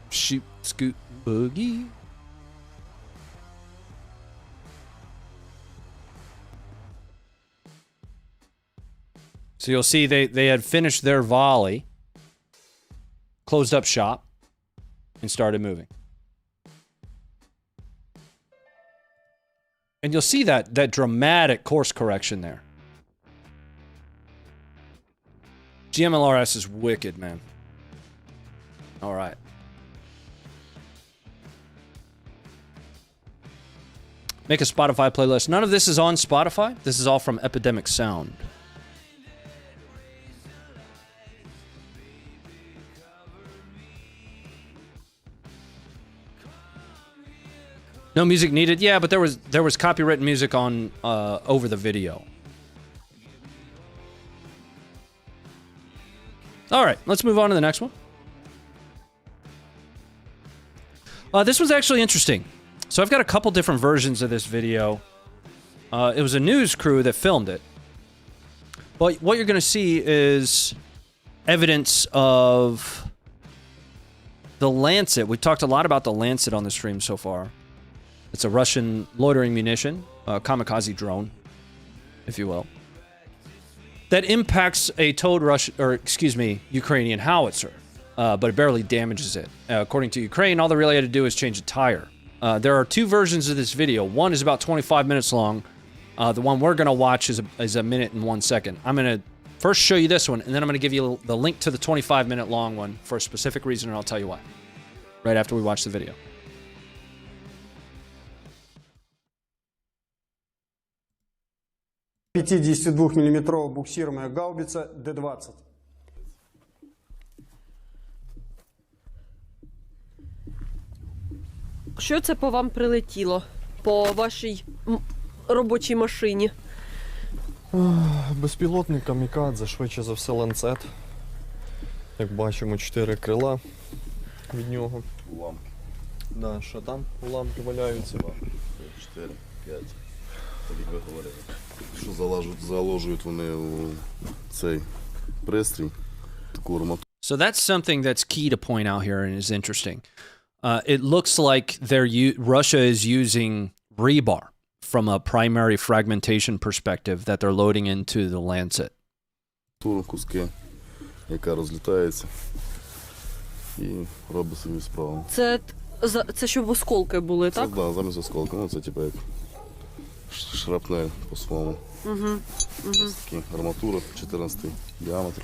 Shoot, scoot, boogie. So you'll see they had finished their volley, closed up shop, and started moving. And you'll see that dramatic course correction there. GMLRS is wicked, man. All right. Make a Spotify playlist. None of this is on Spotify. This is all from Epidemic Sound. No music needed. Yeah, but there was copywritten music on over the video. All right, let's move on to the next one. This was actually interesting. So I've got a couple different versions of this video. It was a news crew that filmed it. But what you're going to see is evidence of the Lancet. We've talked a lot about the Lancet on the stream so far. It's a Russian loitering munition, kamikaze drone, if you will, that impacts a towed Ukrainian howitzer. But it barely damages it. According to Ukraine, all they really had to do is change a tire. There are two versions of this video. One is about 25 minutes long. The one we're going to watch is a minute and 1 second. I'm going to first show you this one, and then I'm going to give you the link to the 25-minute long one for a specific reason, and I'll tell you why. Right after we watch the video. «52-миллиметровая буксируемая гаубица Д-20». Що це по вам прилетіло? По вашій робочій машині? Безпілотний камікадзе, швидше за все ланцет. Як бачимо, 4 крила від нього. Уламки. Да, що там? Уламки валяються. 4, 5. Так як ви говорили. Що заложують вони у цей пристрій, таку арматуру. So that's something that's key to point out here and is interesting. It looks like Russia is using rebar from a primary fragmentation perspective that they're loading into the Lancet. Куски. яка розлітається і робить свою справу. Це щоб осколки були, Це, так? да, замість осколка. Ну, це типу як шрапнель по-своєму. Ось такі арматура, 14 діаметр.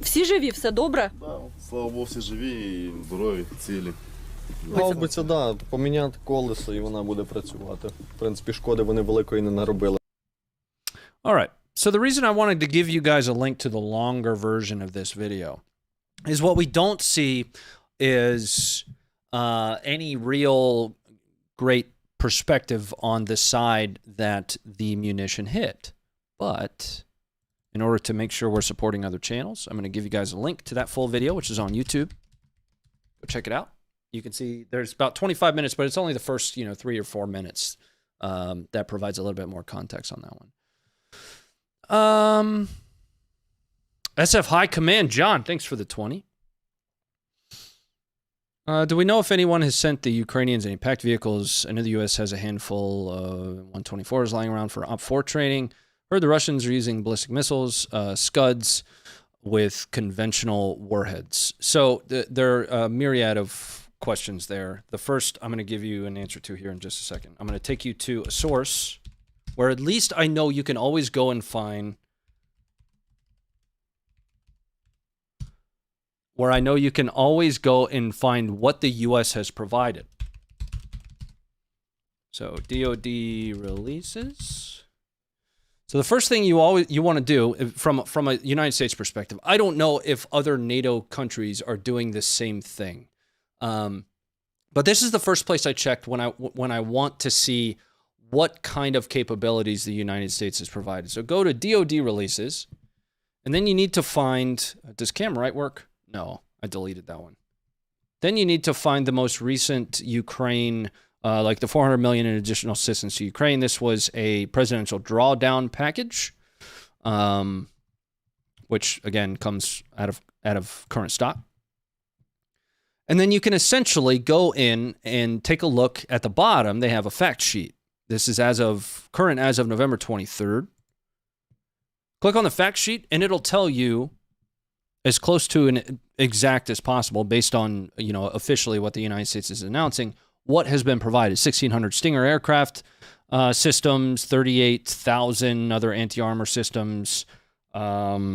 Всі живі, все добре? Да, слава Богу, всі живі і здорові, цілі. Гаубиця, да, поміняти колесо і вона буде працювати. В принципі, шкоди вони великої не наробили. All right. So the reason I wanted to give you guys a link to the longer version of this video is what we don't see is any real great perspective on the side that the munition hit. But in order to make sure we're supporting other channels, I'm going to give you guys a link to that full video, which is on YouTube. Go check it out. You can see there's about 25 minutes, but it's only the first, 3 or 4 minutes that provides a little bit more context on that one. SF High Command, John, thanks for the 20. Do we know if anyone has sent the Ukrainians any packed vehicles? I know the U.S. has a handful of 124s lying around for OP4 training. Heard the Russians are using ballistic missiles, Scuds, with conventional warheads. So there are a myriad of questions there. The first I'm going to give you an answer to here in just a second. I'm going to take you to a source where at least I know you can always go and find what the U.S. has provided. So DoD releases. So the first thing you want to do from a United States perspective, I don't know if other NATO countries are doing the same thing, but this is the first place I checked when I want to see what kind of capabilities the United States has provided. So go to DoD releases, and then you need to find, does Cam Wright work? No, I deleted that one. Then you need to find the most recent Ukraine, like the $400 million in additional assistance to Ukraine. This was a presidential drawdown package, which again comes out of current stock. And then you can essentially go in and take a look at the bottom. They have a fact sheet. This is current as of November 23rd. Click on the fact sheet and it'll tell you as close to an exact as possible based on, officially what the United States is announcing, what has been provided. 1,600 Stinger aircraft systems, 38,000 other anti-armor systems, 200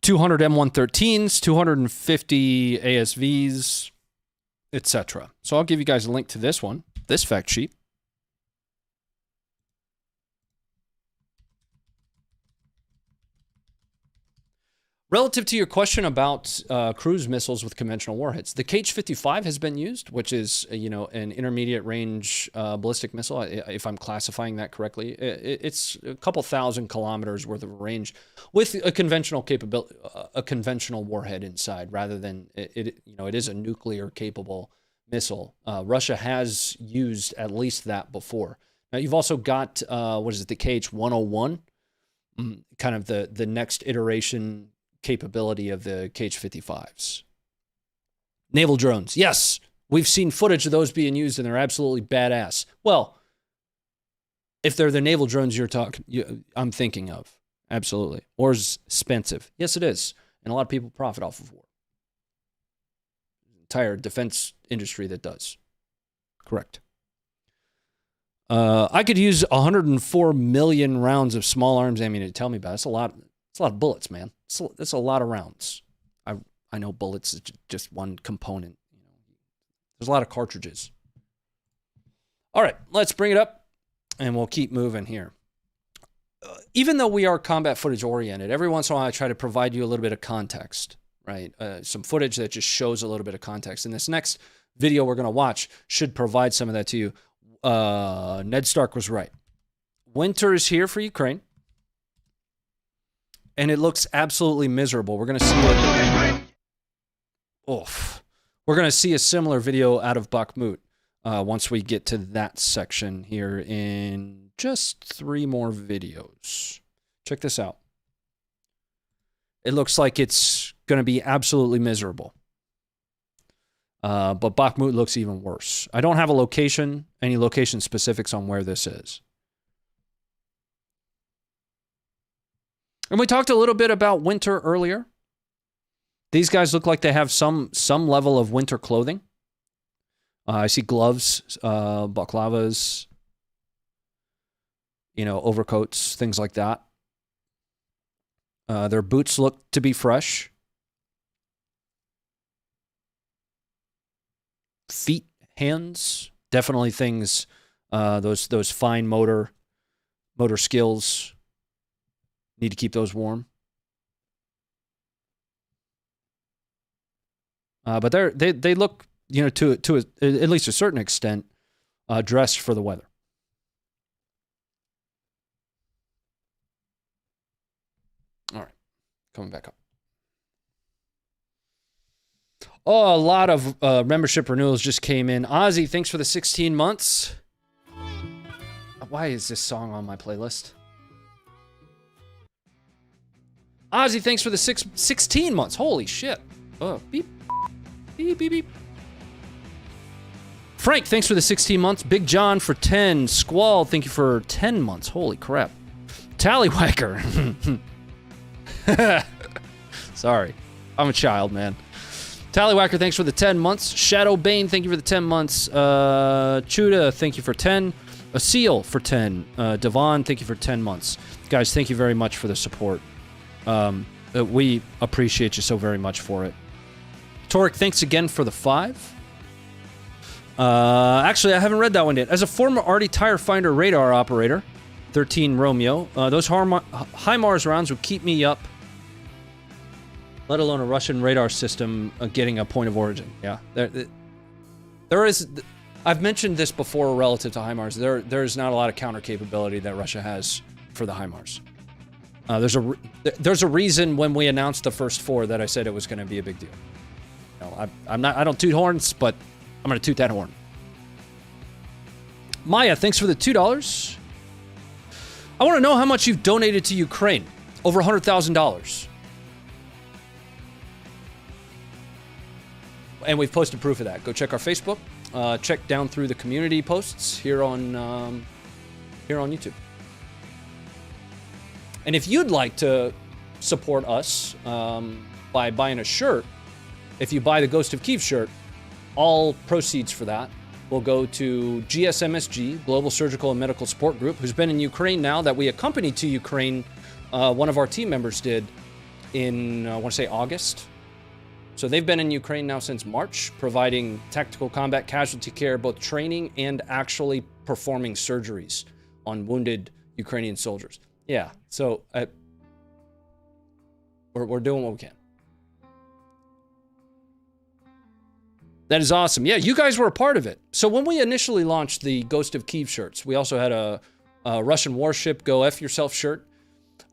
M113s, 250 ASVs, etc. So I'll give you guys a link to this fact sheet. Relative to your question about cruise missiles with conventional warheads, the KH-55 has been used, which is an intermediate range ballistic missile. If I'm classifying that correctly, it's a couple thousand kilometers worth of range with a conventional capability, a conventional warhead inside, rather than it is a nuclear capable missile. Russia has used at least that before. Now you've also got the KH-101, kind of the next iteration capability of the KH-55s. Naval drones. Yes, we've seen footage of those being used and they're absolutely badass. Well, if they're the naval drones I'm thinking of. Absolutely. Or is expensive. Yes, it is. And a lot of people profit off of war. Entire defense industry that does. Correct. I could use 104 million rounds of small arms ammunition. Tell me about it. It's a lot of bullets, man. That's a lot of rounds. I know bullets is just one component. There's a lot of cartridges. All right, let's bring it up, and we'll keep moving here. Even though we are combat footage oriented, every once in a while I try to provide you a little bit of context, right? Some footage that just shows a little bit of context. And this next video we're going to watch should provide some of that to you. Ned Stark was right. Winter is here for Ukraine. And it looks absolutely miserable. We're going to see We're going to see a similar video out of Bakhmut once we get to that section here in just 3 more videos. Check this out. It looks like it's going to be absolutely miserable. But Bakhmut looks even worse. I don't have any location specifics on where this is. And we talked a little bit about winter earlier. These guys look like they have some level of winter clothing. I see gloves, baklavas, overcoats, things like that. Their boots look to be fresh. Feet, hands, definitely things. Those fine motor skills. Need to keep those warm. But they look, to at least a certain extent, dressed for the weather. All right, coming back up. Oh, a lot of membership renewals just came in. Ozzy, thanks for the 16 months. Why is this song on my playlist? Ozzy, thanks for the 16 months. Holy shit. Oh, beep. Beep, beep, beep. Frank, thanks for the 16 months. Big John for 10. Squall, thank you for 10 months. Holy crap. Tallywhacker. Sorry. I'm a child, man. Tallywhacker, thanks for the 10 months. Shadow Bane, thank you for the 10 months. Chuda, thank you for 10. Seal for 10. Devon, thank you for 10 months. Guys, thank you very much for the support. We appreciate you so very much for it. Torek, thanks again for the 5. Actually, I haven't read that one yet. As a former Arty Tire Finder radar operator, 13 Romeo, those HIMARS rounds would keep me up, let alone a Russian radar system getting a point of origin. Yeah, there is. I've mentioned this before relative to HIMARS. There's not a lot of counter capability that Russia has for the HIMARS. There's a reason when we announced the first 4 that I said it was going to be a big deal. I don't toot horns, but I'm going to toot that horn. Maya, thanks for the $2. I want to know how much you've donated to Ukraine. Over $100,000. And we've posted proof of that. Go check our Facebook. Check down through the community posts here on YouTube. And if you'd like to support us by buying a shirt, if you buy the Ghost of Kyiv shirt, all proceeds for that will go to GSMSG, Global Surgical and Medical Support Group, who's been in Ukraine now, that we accompanied to Ukraine. One of our team members did in, I want to say, August. So they've been in Ukraine now since March, providing tactical combat casualty care, both training and actually performing surgeries on wounded Ukrainian soldiers. Yeah, so we're doing what we can. That is awesome. Yeah, you guys were a part of it. So when we initially launched the Ghost of Kyiv shirts, we also had a Russian warship Go F Yourself shirt.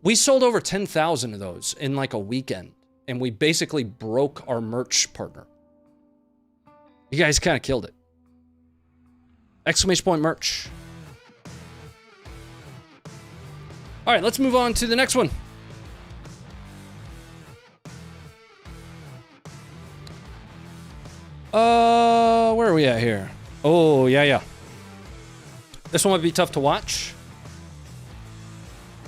We sold over 10,000 of those in like a weekend. And we basically broke our merch partner. You guys kind of killed it. Exclamation point merch. All right, let's move on to the next one. Where are we at here? Oh, yeah. This one might be tough to watch.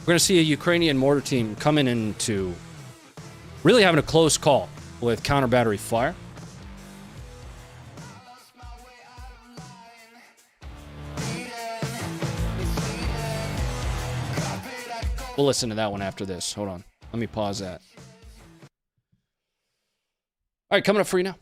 We're going to see a Ukrainian mortar team coming into really having a close call with counter battery fire. We'll listen to that one after this. Hold on. Let me pause that. All right, coming up for you now.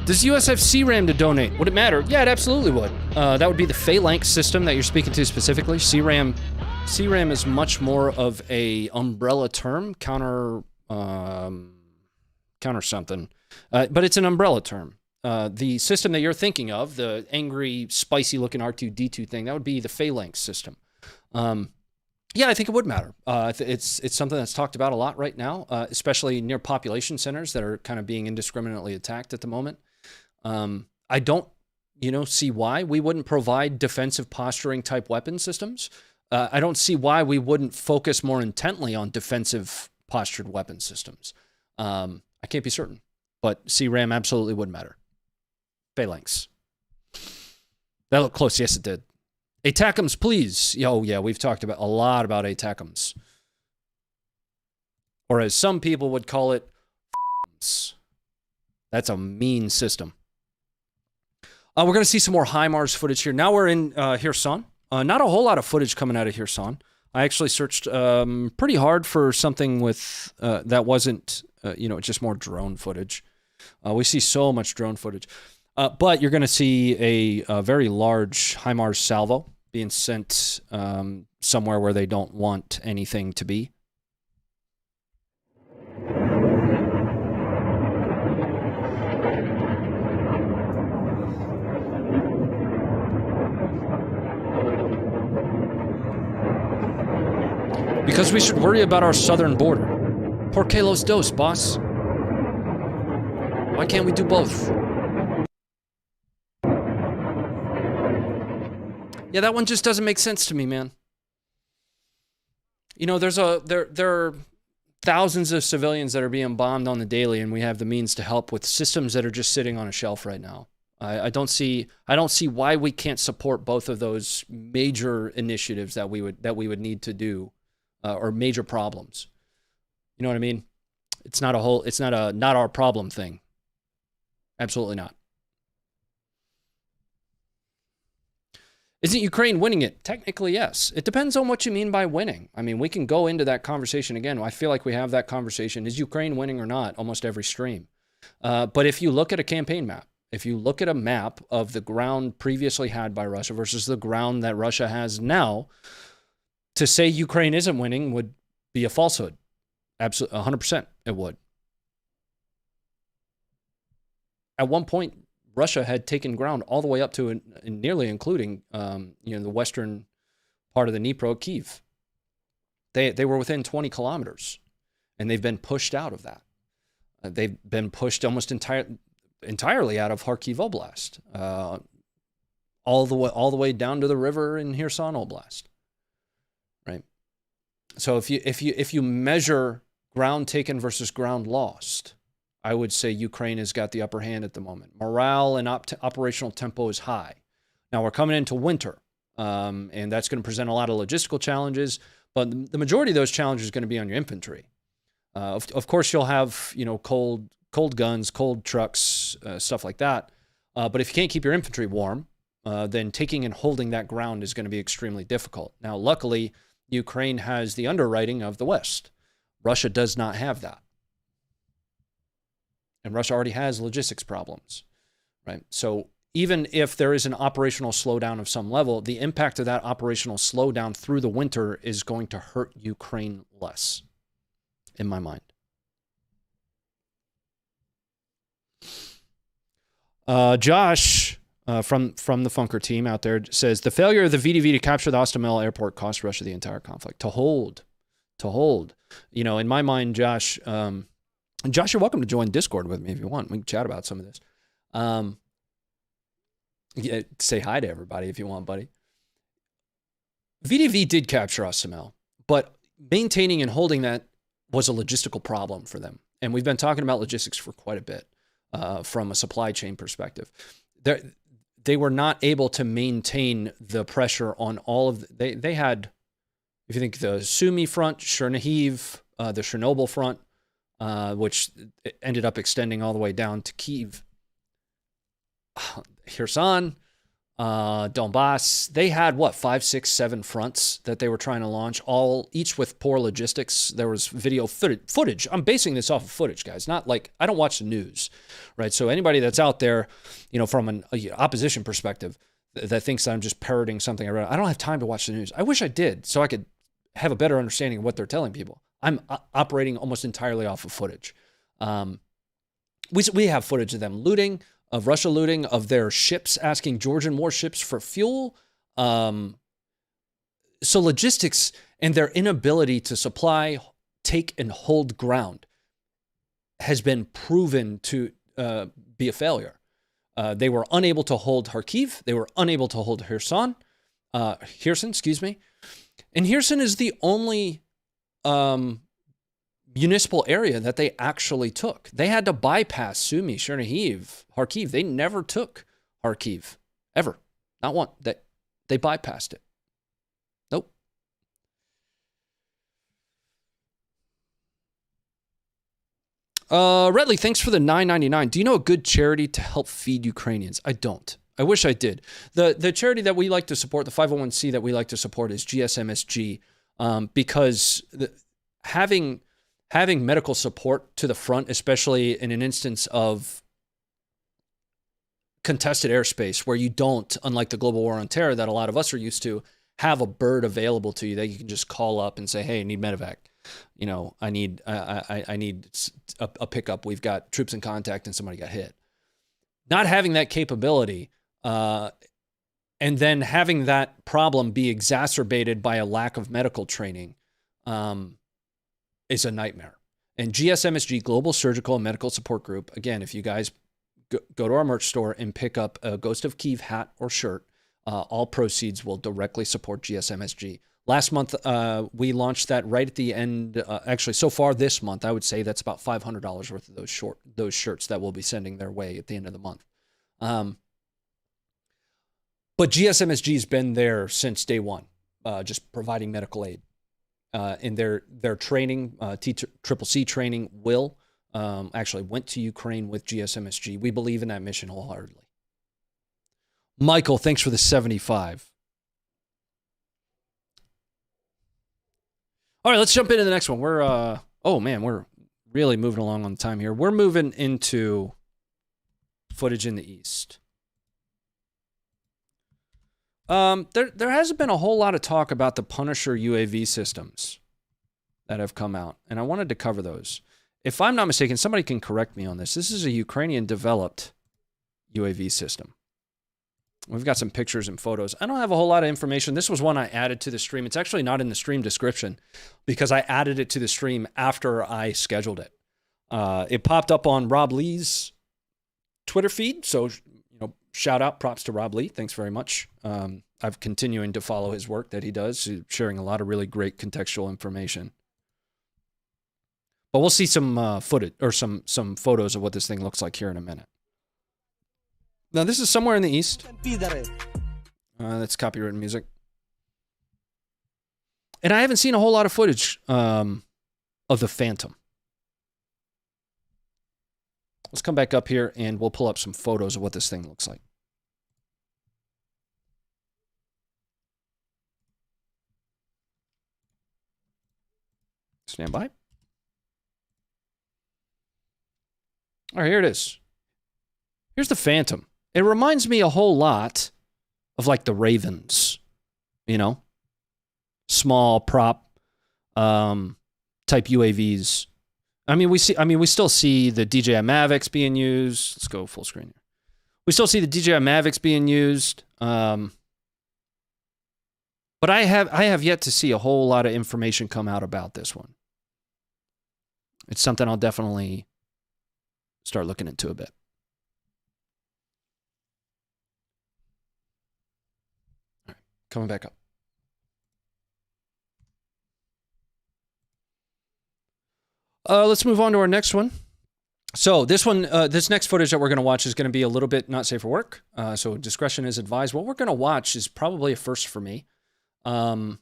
Does US have CRAM to donate? Would it matter? Yeah, it absolutely would. That would be the Phalanx system that you're speaking to specifically. CRAM is much more of a umbrella term, counter something, but it's an umbrella term. The system that you're thinking of, the angry, spicy-looking R2-D2 thing, that would be the Phalanx system. Yeah, I think it would matter. It's something that's talked about a lot right now, especially near population centers that are kind of being indiscriminately attacked at the moment. I don't, see why we wouldn't provide defensive posturing type weapon systems. I don't see why we wouldn't focus more intently on defensive postured weapon systems. I can't be certain, but CRAM absolutely would matter. Phalanx. That looked close. Yes, it did. ATACMs, please. Oh, yeah, we've talked about a lot about ATACMs. Or as some people would call it, that's a mean system. We're going to see some more HIMARS footage here. Now we're in Kherson. Not a whole lot of footage coming out of Kherson. I actually searched pretty hard for something with that wasn't, just more drone footage. We see so much drone footage. But you're going to see a very large HIMARS salvo being sent somewhere where they don't want anything to be. Because we should worry about our southern border. Por que los dos, boss? Why can't we do both? Yeah, that one just doesn't make sense to me, man. There are thousands of civilians that are being bombed on the daily, and we have the means to help with systems that are just sitting on a shelf right now. I don't see why we can't support both of those major initiatives that we would need to do, or major problems. You know what I mean? It's not a not our problem thing. Absolutely not. Isn't Ukraine winning it? Technically, yes. It depends on what you mean by winning. I mean, we can go into that conversation again. I feel like we have that conversation. Is Ukraine winning or not? Almost every stream. But if you look at a campaign map, if you look at a map of the ground previously had by Russia versus the ground that Russia has now, to say Ukraine isn't winning would be a falsehood. Absolutely, 100% it would. At one point, Russia had taken ground all the way up to and nearly including, the western part of the Dnipro, Kyiv. They were within 20 kilometers, and they've been pushed out of that. They've been pushed almost entirely out of Kharkiv Oblast, all the way down to the river in Kherson Oblast. Right. So if you measure ground taken versus ground lost, I would say Ukraine has got the upper hand at the moment. Morale and operational tempo is high. Now we're coming into winter, and that's going to present a lot of logistical challenges, but the majority of those challenges is going to be on your infantry. Of course, you'll have cold guns, cold trucks, stuff like that. But if you can't keep your infantry warm, then taking and holding that ground is going to be extremely difficult. Now, luckily, Ukraine has the underwriting of the West. Russia does not have that. And Russia already has logistics problems, right? So even if there is an operational slowdown of some level, the impact of that operational slowdown through the winter is going to hurt Ukraine less, in my mind. Josh from the Funker team out there says, the failure of the VDV to capture the Hostomel airport cost Russia the entire conflict. To hold. In my mind, Josh... Josh, you're welcome to join Discord with me if you want. We can chat about some of this. Say hi to everybody if you want, buddy. VDV did capture Hostomel, but maintaining and holding that was a logistical problem for them. And we've been talking about logistics for quite a bit from a supply chain perspective. They were not able to maintain the pressure on all of... They had, if you think the Sumy front, Chernihiv, the Chernobyl front, which ended up extending all the way down to Kyiv, Kherson, Donbass. They had 5, 6, 7 fronts that they were trying to launch, each with poor logistics. There was video footage. I'm basing this off of footage, guys. Not like I don't watch the news, right? So anybody that's out there, from an opposition perspective, that thinks that I'm just parroting something I read, I don't have time to watch the news. I wish I did, so I could have a better understanding of what they're telling people. I'm operating almost entirely off of footage. We have footage of them looting, of Russia looting, of their ships asking Georgian warships for fuel. so logistics and their inability to supply, take, and hold ground has been proven to be a failure. They were unable to hold Kharkiv. They were unable to hold Kherson, excuse me. And Kherson is the only municipal area that they actually took. They had to bypass Sumy, Chernihiv, Kharkiv. They never took Kharkiv, ever. Not one. They bypassed it. Nope. Redley, thanks for the $9.99. Do you know a good charity to help feed Ukrainians? I don't. I wish I did. The charity that we like to support, the 501c that we like to support, is GSMSG, because having medical support to the front, especially in an instance of contested airspace where you don't, unlike the global war on terror that a lot of us are used to, have a bird available to you that you can just call up and say, hey, I need medevac. You know, I need a pickup. We've got troops in contact and somebody got hit. Not having that capability, and then having that problem be exacerbated by a lack of medical training, is a nightmare. And GSMSG, Global Surgical and Medical Support Group, again, if you guys go to our merch store and pick up a Ghost of Kyiv hat or shirt, all proceeds will directly support GSMSG. Last month, we launched that right at the end. Actually, so far this month, I would say that's about $500 worth of those shirts that we'll be sending their way at the end of the month. But GSMSG has been there since day one, just providing medical aid. In their training, TCCC training, Will actually went to Ukraine with GSMSG. We believe in that mission wholeheartedly. Michael, thanks for the 75. All right, let's jump into the next one. We're we're really moving along on time here. We're moving into footage in the East. There hasn't been a whole lot of talk about the Punisher UAV systems that have come out, and I wanted to cover those. If I'm not mistaken, somebody can correct me on this. This is a Ukrainian-developed UAV system. We've got some pictures and photos. I don't have a whole lot of information. This was one I added to the stream. It's actually not in the stream description because I added it to the stream after I scheduled it. It popped up on Rob Lee's Twitter feed, so shout out, props to Rob Lee. Thanks very much. I've continuing to follow his work that he does, sharing a lot of really great contextual information. But we'll see some footage or some photos of what this thing looks like here in a minute. Now, this is somewhere in the East. That's copyrighted music. And I haven't seen a whole lot of footage of the Phantom. Let's come back up here and we'll pull up some photos of what this thing looks like. Stand by. All right, here it is. Here's the Phantom. It reminds me a whole lot of like the Ravens, small prop type UAVs. We still see the DJI Mavics being used. Let's go full screen here. We still see the DJI Mavics being used. But I have yet to see a whole lot of information come out about this one. It's something I'll definitely start looking into a bit. All right, coming back up. Let's move on to our next one. So this one, this next footage that we're going to watch is going to be a little bit not safe for work. So discretion is advised. What we're going to watch is probably a first for me. We're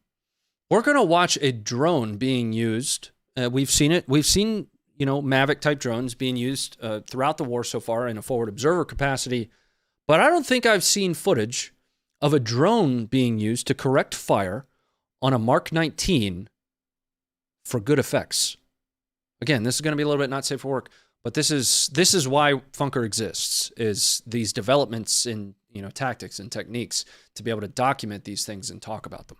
going to watch a drone being used. We've seen it. We've seen, Mavic type drones being used throughout the war so far in a forward observer capacity. But I don't think I've seen footage of a drone being used to correct fire on a Mark 19 for good effects. Again, this is going to be a little bit not safe for work, but this is why Funker exists, is these developments in, tactics and techniques to be able to document these things and talk about them.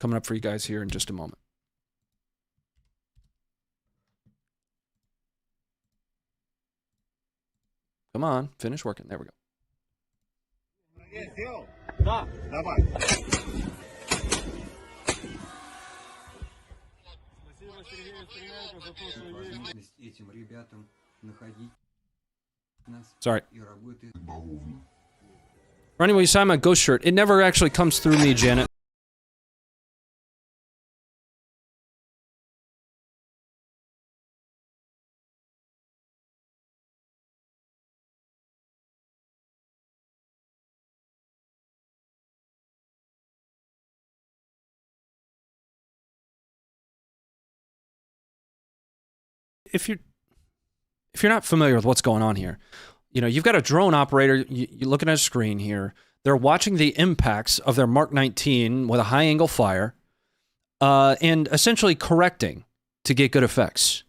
Coming up for you guys here in just a moment. Come on, finish working. There we go. Этим ребятам находить нас Sorry. и работать. Running when you sign my ghost shirt. It never actually comes through me, Janet. If you're not familiar with what's going on here, you know, you've got a drone operator, you're looking at a screen here. They're watching the impacts of their Mark 19 with a high angle fire and essentially correcting to get good effects.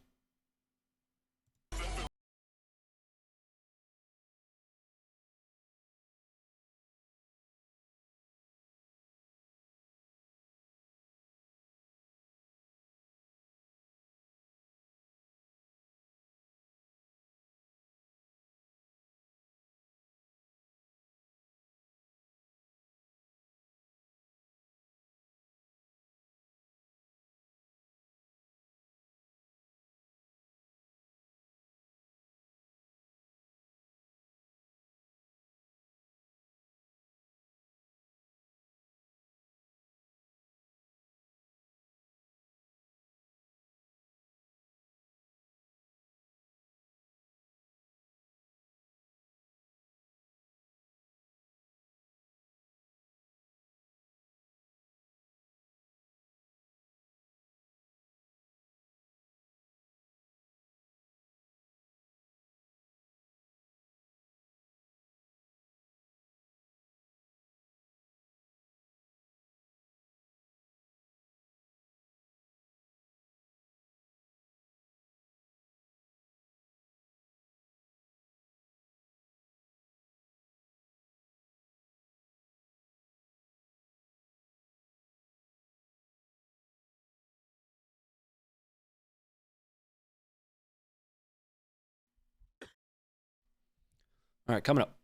All right, coming up.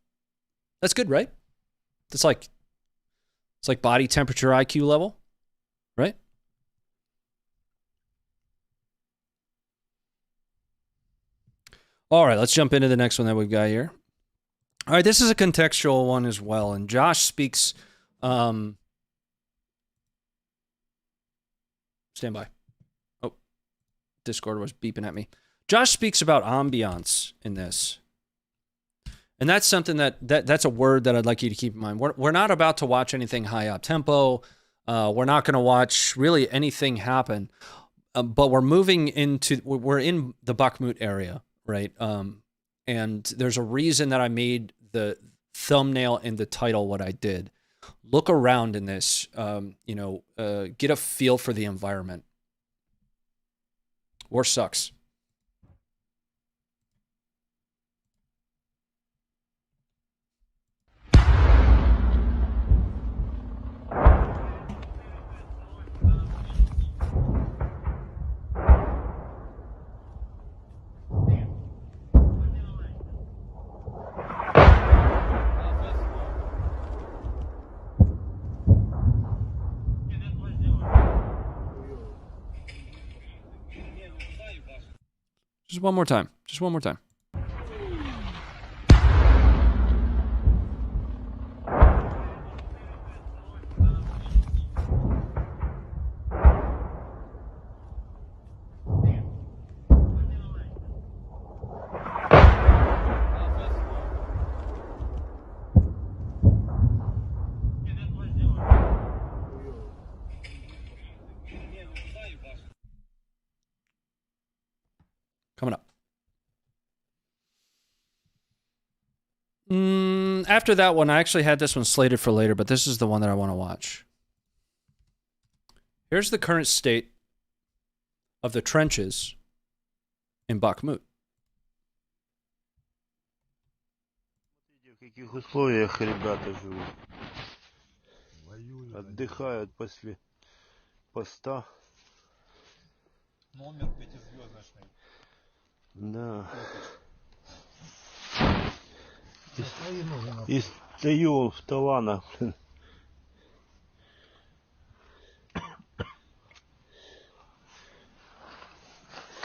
That's good, right? It's like body temperature IQ level, right? All right, let's jump into the next one that we've got here. All right, this is a contextual one as well, and Josh speaks. Stand by. Oh, Discord was beeping at me. Josh speaks about ambiance in this. And that's something that's a word that I'd like you to keep in mind. We're not about to watch anything high up tempo. We're not going to watch really anything happen. But we're in the Bakhmut area, right? And there's a reason that I made the thumbnail and the title what I did. Look around in this, get a feel for the environment. War sucks. Just one more time. Just one more time. Coming up. After that one, I actually had this one slated for later, but this is the one that I want to watch. Here's the current state of the trenches in Bakhmut. В каких условиях ребята живут? Отдыхают после поста. Номер пятизвездочный. Да. стою в таланах.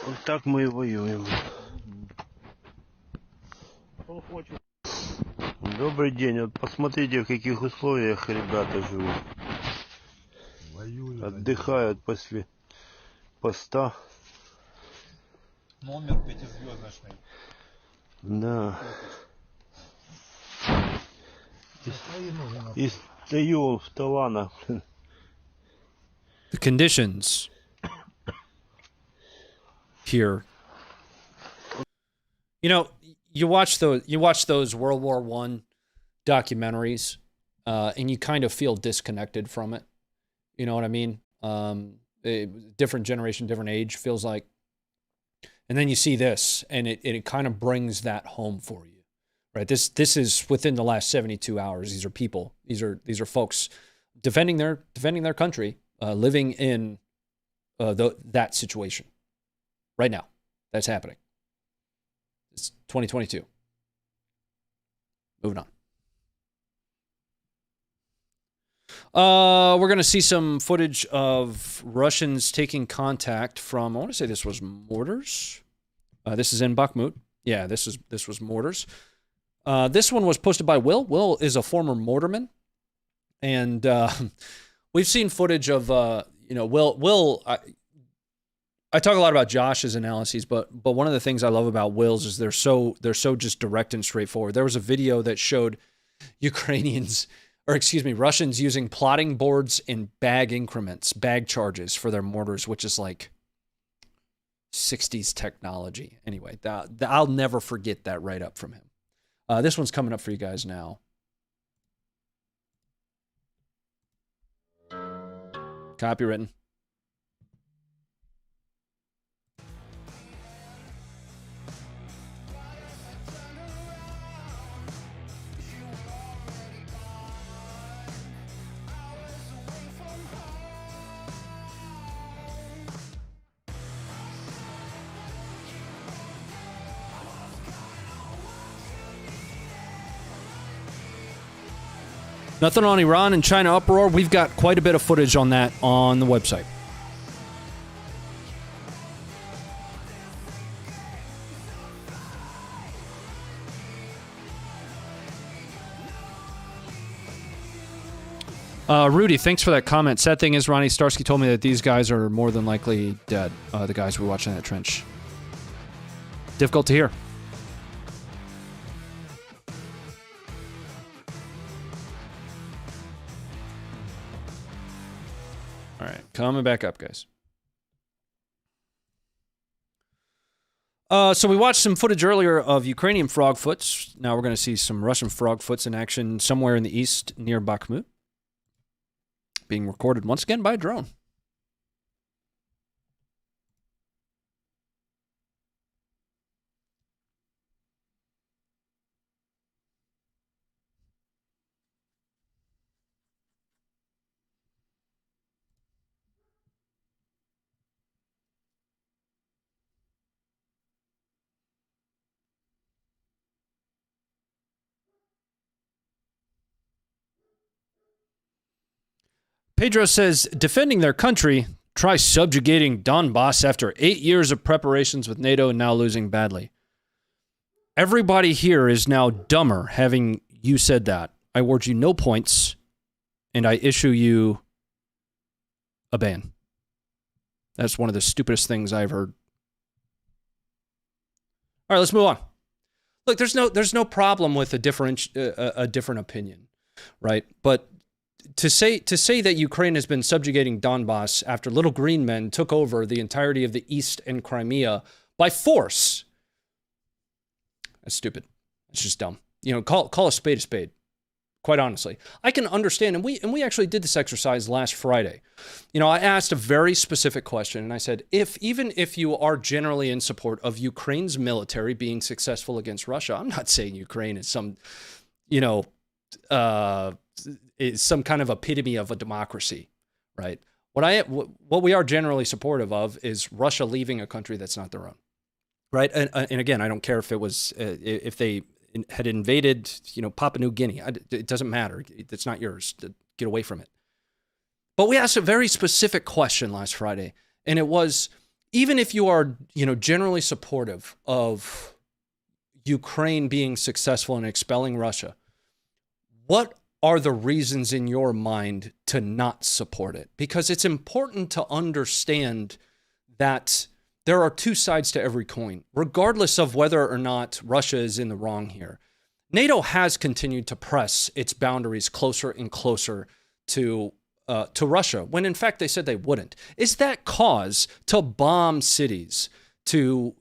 Вот так мы и воюем. Добрый день. Вот посмотрите, в каких условиях ребята живут. Отдыхают после поста. Номер 5-звездочный. Да. И стою в таланах. The conditions here. You know, you watch those World War I documentaries, and you kind of feel disconnected from it. You know what I mean? Different generation, different age, feels like. And then you see this, and it kind of brings that home for you, right? This is within the last 72 hours. These are people. These are folks defending their country, living in that situation right now. That's happening. It's 2022. Moving on. We're going to see some footage of Russians taking contact from, I want to say this was mortars. This is in Bakhmut. Yeah, this was mortars. This one was posted by Will. Will is a former mortarman. And we've seen footage of, Will, I talk a lot about Josh's analyses, but one of the things I love about Will's is they're so just direct and straightforward. There was a video that showed Russians using plotting boards in bag increments, bag charges for their mortars, which is like 60s technology. Anyway, I'll never forget that write-up from him. This one's coming up for you guys now. Copywritten. Nothing on Iran and China uproar. We've got quite a bit of footage on that on the website. Rudy, thanks for that comment. Sad thing is, Ronnie Starsky told me that these guys are more than likely dead. The guys we watched in that trench. Difficult to hear. All right, coming back up, guys. So we watched some footage earlier of Ukrainian frogfoots. Now we're going to see some Russian frogfoots in action somewhere in the east near Bakhmut. Being recorded once again by a drone. Pedro says, defending their country, try subjugating Donbass after 8 years of preparations with NATO and now losing badly. Everybody here is now dumber having you said that. I award you no points, and I issue you a ban. That's one of the stupidest things I've heard. All right, let's move on. Look, there's no problem with a different opinion, right? But to say that Ukraine has been subjugating Donbass after little green men took over the entirety of the East and Crimea by force, that's stupid. It's just dumb. You know, call a spade a spade. Quite honestly, I can understand, and we actually did this exercise last Friday. You know, I asked a very specific question, and I said, even if you are generally in support of Ukraine's military being successful against Russia, I'm not saying Ukraine is some, is some kind of epitome of a democracy, right? What we are generally supportive of is Russia leaving a country that's not their own, right? And again, I don't care if it was if they had invaded, Papua New Guinea. It doesn't matter. It's not yours. Get away from it. But we asked a very specific question last Friday, and it was, even if you are, generally supportive of Ukraine being successful in expelling Russia, what are the reasons in your mind to not support it? Because it's important to understand that there are two sides to every coin, regardless of whether or not Russia is in the wrong here. NATO has continued to press its boundaries closer and closer to Russia, when in fact they said they wouldn't. Is that cause to bomb cities, to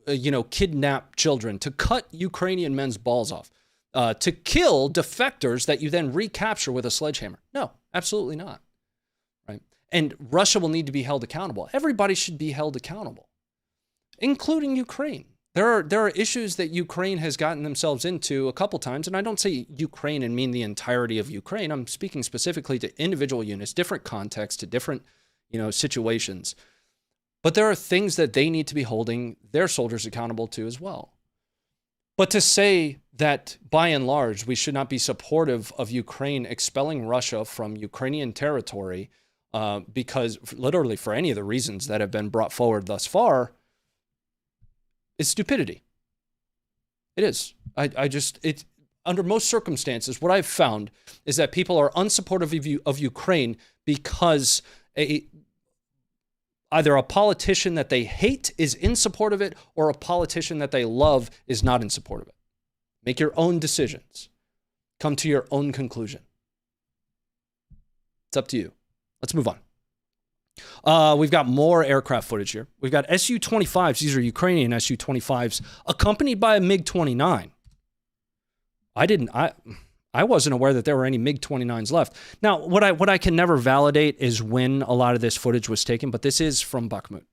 kidnap children, to cut Ukrainian men's balls off, to kill defectors that you then recapture with a sledgehammer? No, absolutely not. Right? And Russia will need to be held accountable. Everybody should be held accountable, including Ukraine. There are issues that Ukraine has gotten themselves into a couple times, and I don't say Ukraine and mean the entirety of Ukraine. I'm speaking specifically to individual units, different contexts, to different, situations. But there are things that they need to be holding their soldiers accountable to as well. But to say that, by and large, we should not be supportive of Ukraine expelling Russia from Ukrainian territory because, literally, for any of the reasons that have been brought forward thus far, it's stupidity. It is. Under most circumstances, what I've found is that people are unsupportive of Ukraine because either a politician that they hate is in support of it, or a politician that they love is not in support of it. Make your own decisions. Come to your own conclusion. It's up to you. Let's move on. We've got more aircraft footage here. We've got Su-25s. These are Ukrainian Su-25s, accompanied by a MiG-29. I wasn't aware that there were any MiG-29s left. Now, what I can never validate is when a lot of this footage was taken, but this is from Bakhmut.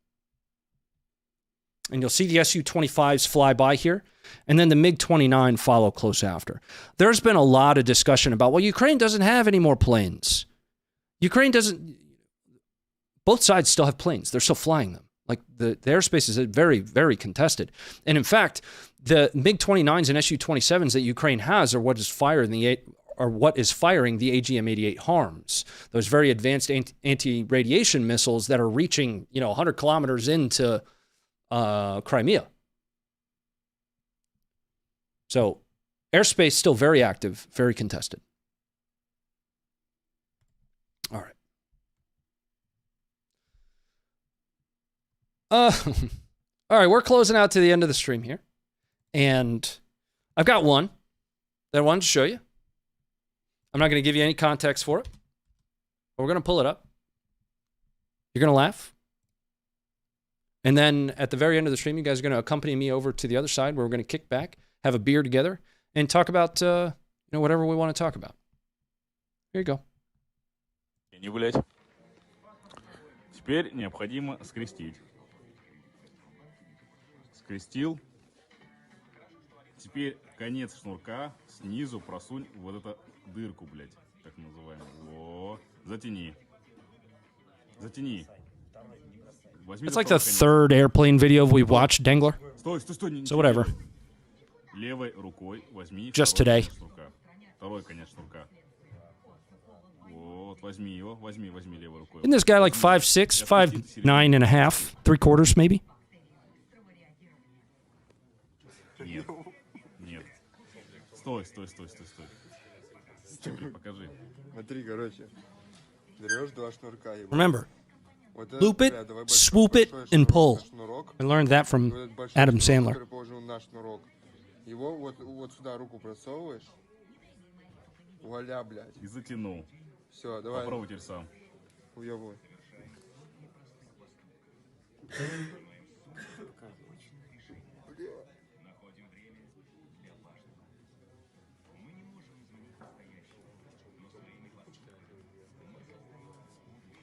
And you'll see the Su-25s fly by here, and then the MiG-29 follow close after. There's been a lot of discussion about, well, Ukraine doesn't have any more planes. Ukraine doesn't... Both sides still have planes. They're still flying them. Like, the airspace is very, very contested. And in fact, the MiG-29s and Su-27s that Ukraine has are what is firing the AGM-88 HARMs, those very advanced anti-radiation missiles that are reaching, 100 kilometers into Crimea. So, airspace still very active, very contested. All right. All right, we're closing out to the end of the stream here. And I've got one that I wanted to show you. I'm not going to give you any context for it, but we're going to pull it up. You're going to laugh. And then at the very end of the stream, you guys are going to accompany me over to the other side where we're going to kick back, have a beer together, and talk about whatever we want to talk about. Here you go. Не гулять. Теперь необходимо скрестить. Скрестил. Теперь конец шнурка снизу просунь вот эту дырку, блядь, так называемую. Во. Затяни. Затяни. It's like the third airplane video we watched, Dangler. Стой, стой, стой. So whatever. Левой рукой возьми. Just today. Шнурка. Второй конец шнурка. Вот, возьми его, возьми левой рукой. Isn't this guy like 5'6", 5'9 and a half, 3/4 maybe? Нет. Нет. Стой. Покажи. Смотри, короче. Берешь два шнурка. Remember, loop it, swoop it, and pull. I learned that from Adam Sandler. Его вот сюда руку просовываешь. Вуаля, блядь. И затянул. Все, давай. Попробуй теперь сам. Уебывай.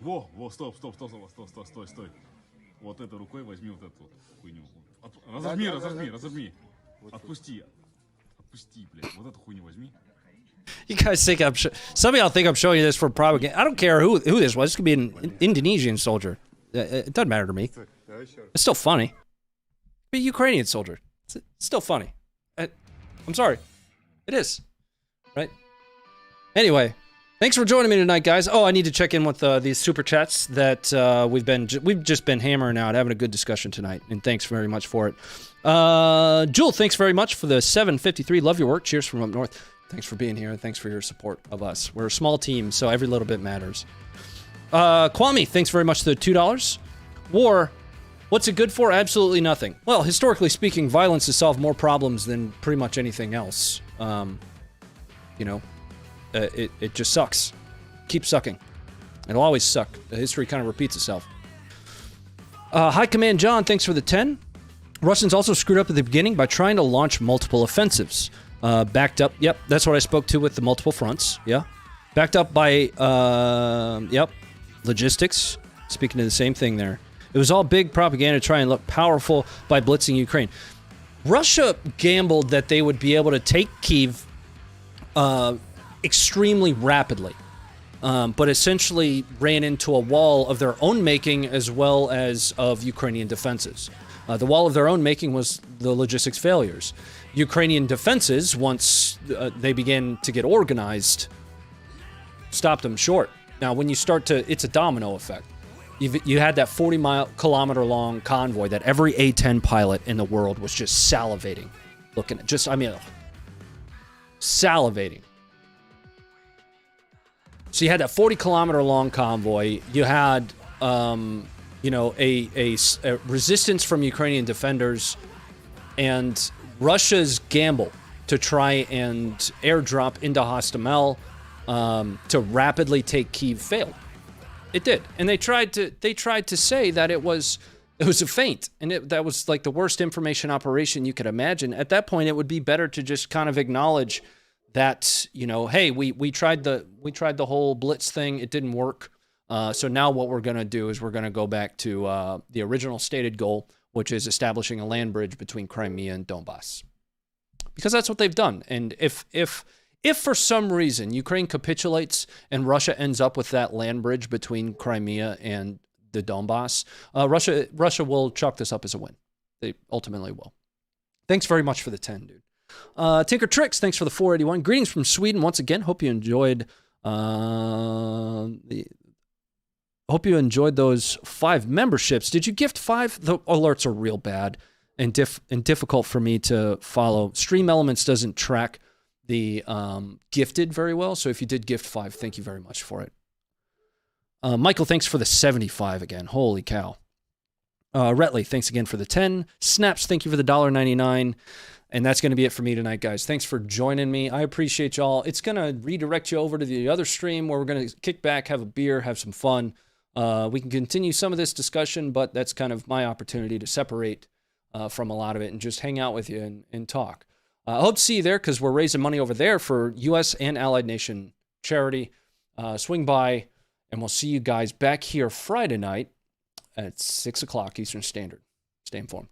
Во, стой. Вот этой рукой возьми вот эту хуйню. Разожми. Отпусти, блядь. Вот эту хуйню возьми. You guys think some of y'all think I'm showing you this for propaganda. I don't care who this was. This could be an Indonesian soldier. It doesn't matter to me. It's still funny. Be a Ukrainian soldier. It's still funny. I'm sorry. It is. Right? Anyway, thanks for joining me tonight, guys. Oh, I need to check in with these super chats that we've just been hammering out, having a good discussion tonight, and thanks very much for it. Jewel, thanks very much for the 753. Love your work. Cheers from up north. Thanks for being here, and thanks for your support of us. We're a small team, so every little bit matters. Kwame, thanks very much for the $2. War, what's it good for? Absolutely nothing. Well, historically speaking, violence has solved more problems than pretty much anything else. It just sucks. Keep sucking. It'll always suck. The history kind of repeats itself. High Command John, thanks for the 10. Russians also screwed up at the beginning by trying to launch multiple offensives. Backed up, yep, that's what I spoke to with the multiple fronts, yeah. Backed up by, logistics. Speaking to the same thing there. It was all big propaganda to try and look powerful by blitzing Ukraine. Russia gambled that they would be able to take Kyiv extremely rapidly, but essentially ran into a wall of their own making as well as of Ukrainian defenses. The wall of their own making was the logistics failures. Ukrainian defenses, once they began to get organized, stopped them short. Now, when you start to, it's a domino effect. You had that 40-kilometer long convoy that every A-10 pilot in the world was just salivating, looking at, salivating. So you had that 40-kilometer long convoy. You had, a resistance from Ukrainian defenders, and Russia's gamble to try and airdrop into Hostomel to rapidly take Kyiv failed. It did, and they tried to say that it was a feint, and that was like the worst information operation you could imagine. At that point, it would be better to just kind of acknowledge that, hey, we tried the whole blitz thing, it didn't work. So now what we're going to do is we're going to go back to the original stated goal, which is establishing a land bridge between Crimea and Donbass, because that's what they've done. And if for some reason Ukraine capitulates and Russia ends up with that land bridge between Crimea and the Donbass, Russia will chalk this up as a win. They ultimately will. Thanks very much for the 10, dude. Tinker Tricks, thanks for the 481. Greetings from Sweden once again. Hope you enjoyed those 5 memberships. Did you gift 5? The alerts are real bad and difficult for me to follow. Stream Elements doesn't track the gifted very well, so if you did gift 5, thank you very much for it. Michael, thanks for the 75 again. Holy cow. Retley, thanks again for the 10. Snaps, thank you for the $1.99. And that's going to be it for me tonight, guys. Thanks for joining me. I appreciate y'all. It's going to redirect you over to the other stream where we're going to kick back, have a beer, have some fun. We can continue some of this discussion, but that's kind of my opportunity to separate from a lot of it and just hang out with you and talk. I hope to see you there because we're raising money over there for U.S. and Allied Nation charity. Swing by, and we'll see you guys back here Friday night at 6 o'clock Eastern Standard. Stay informed.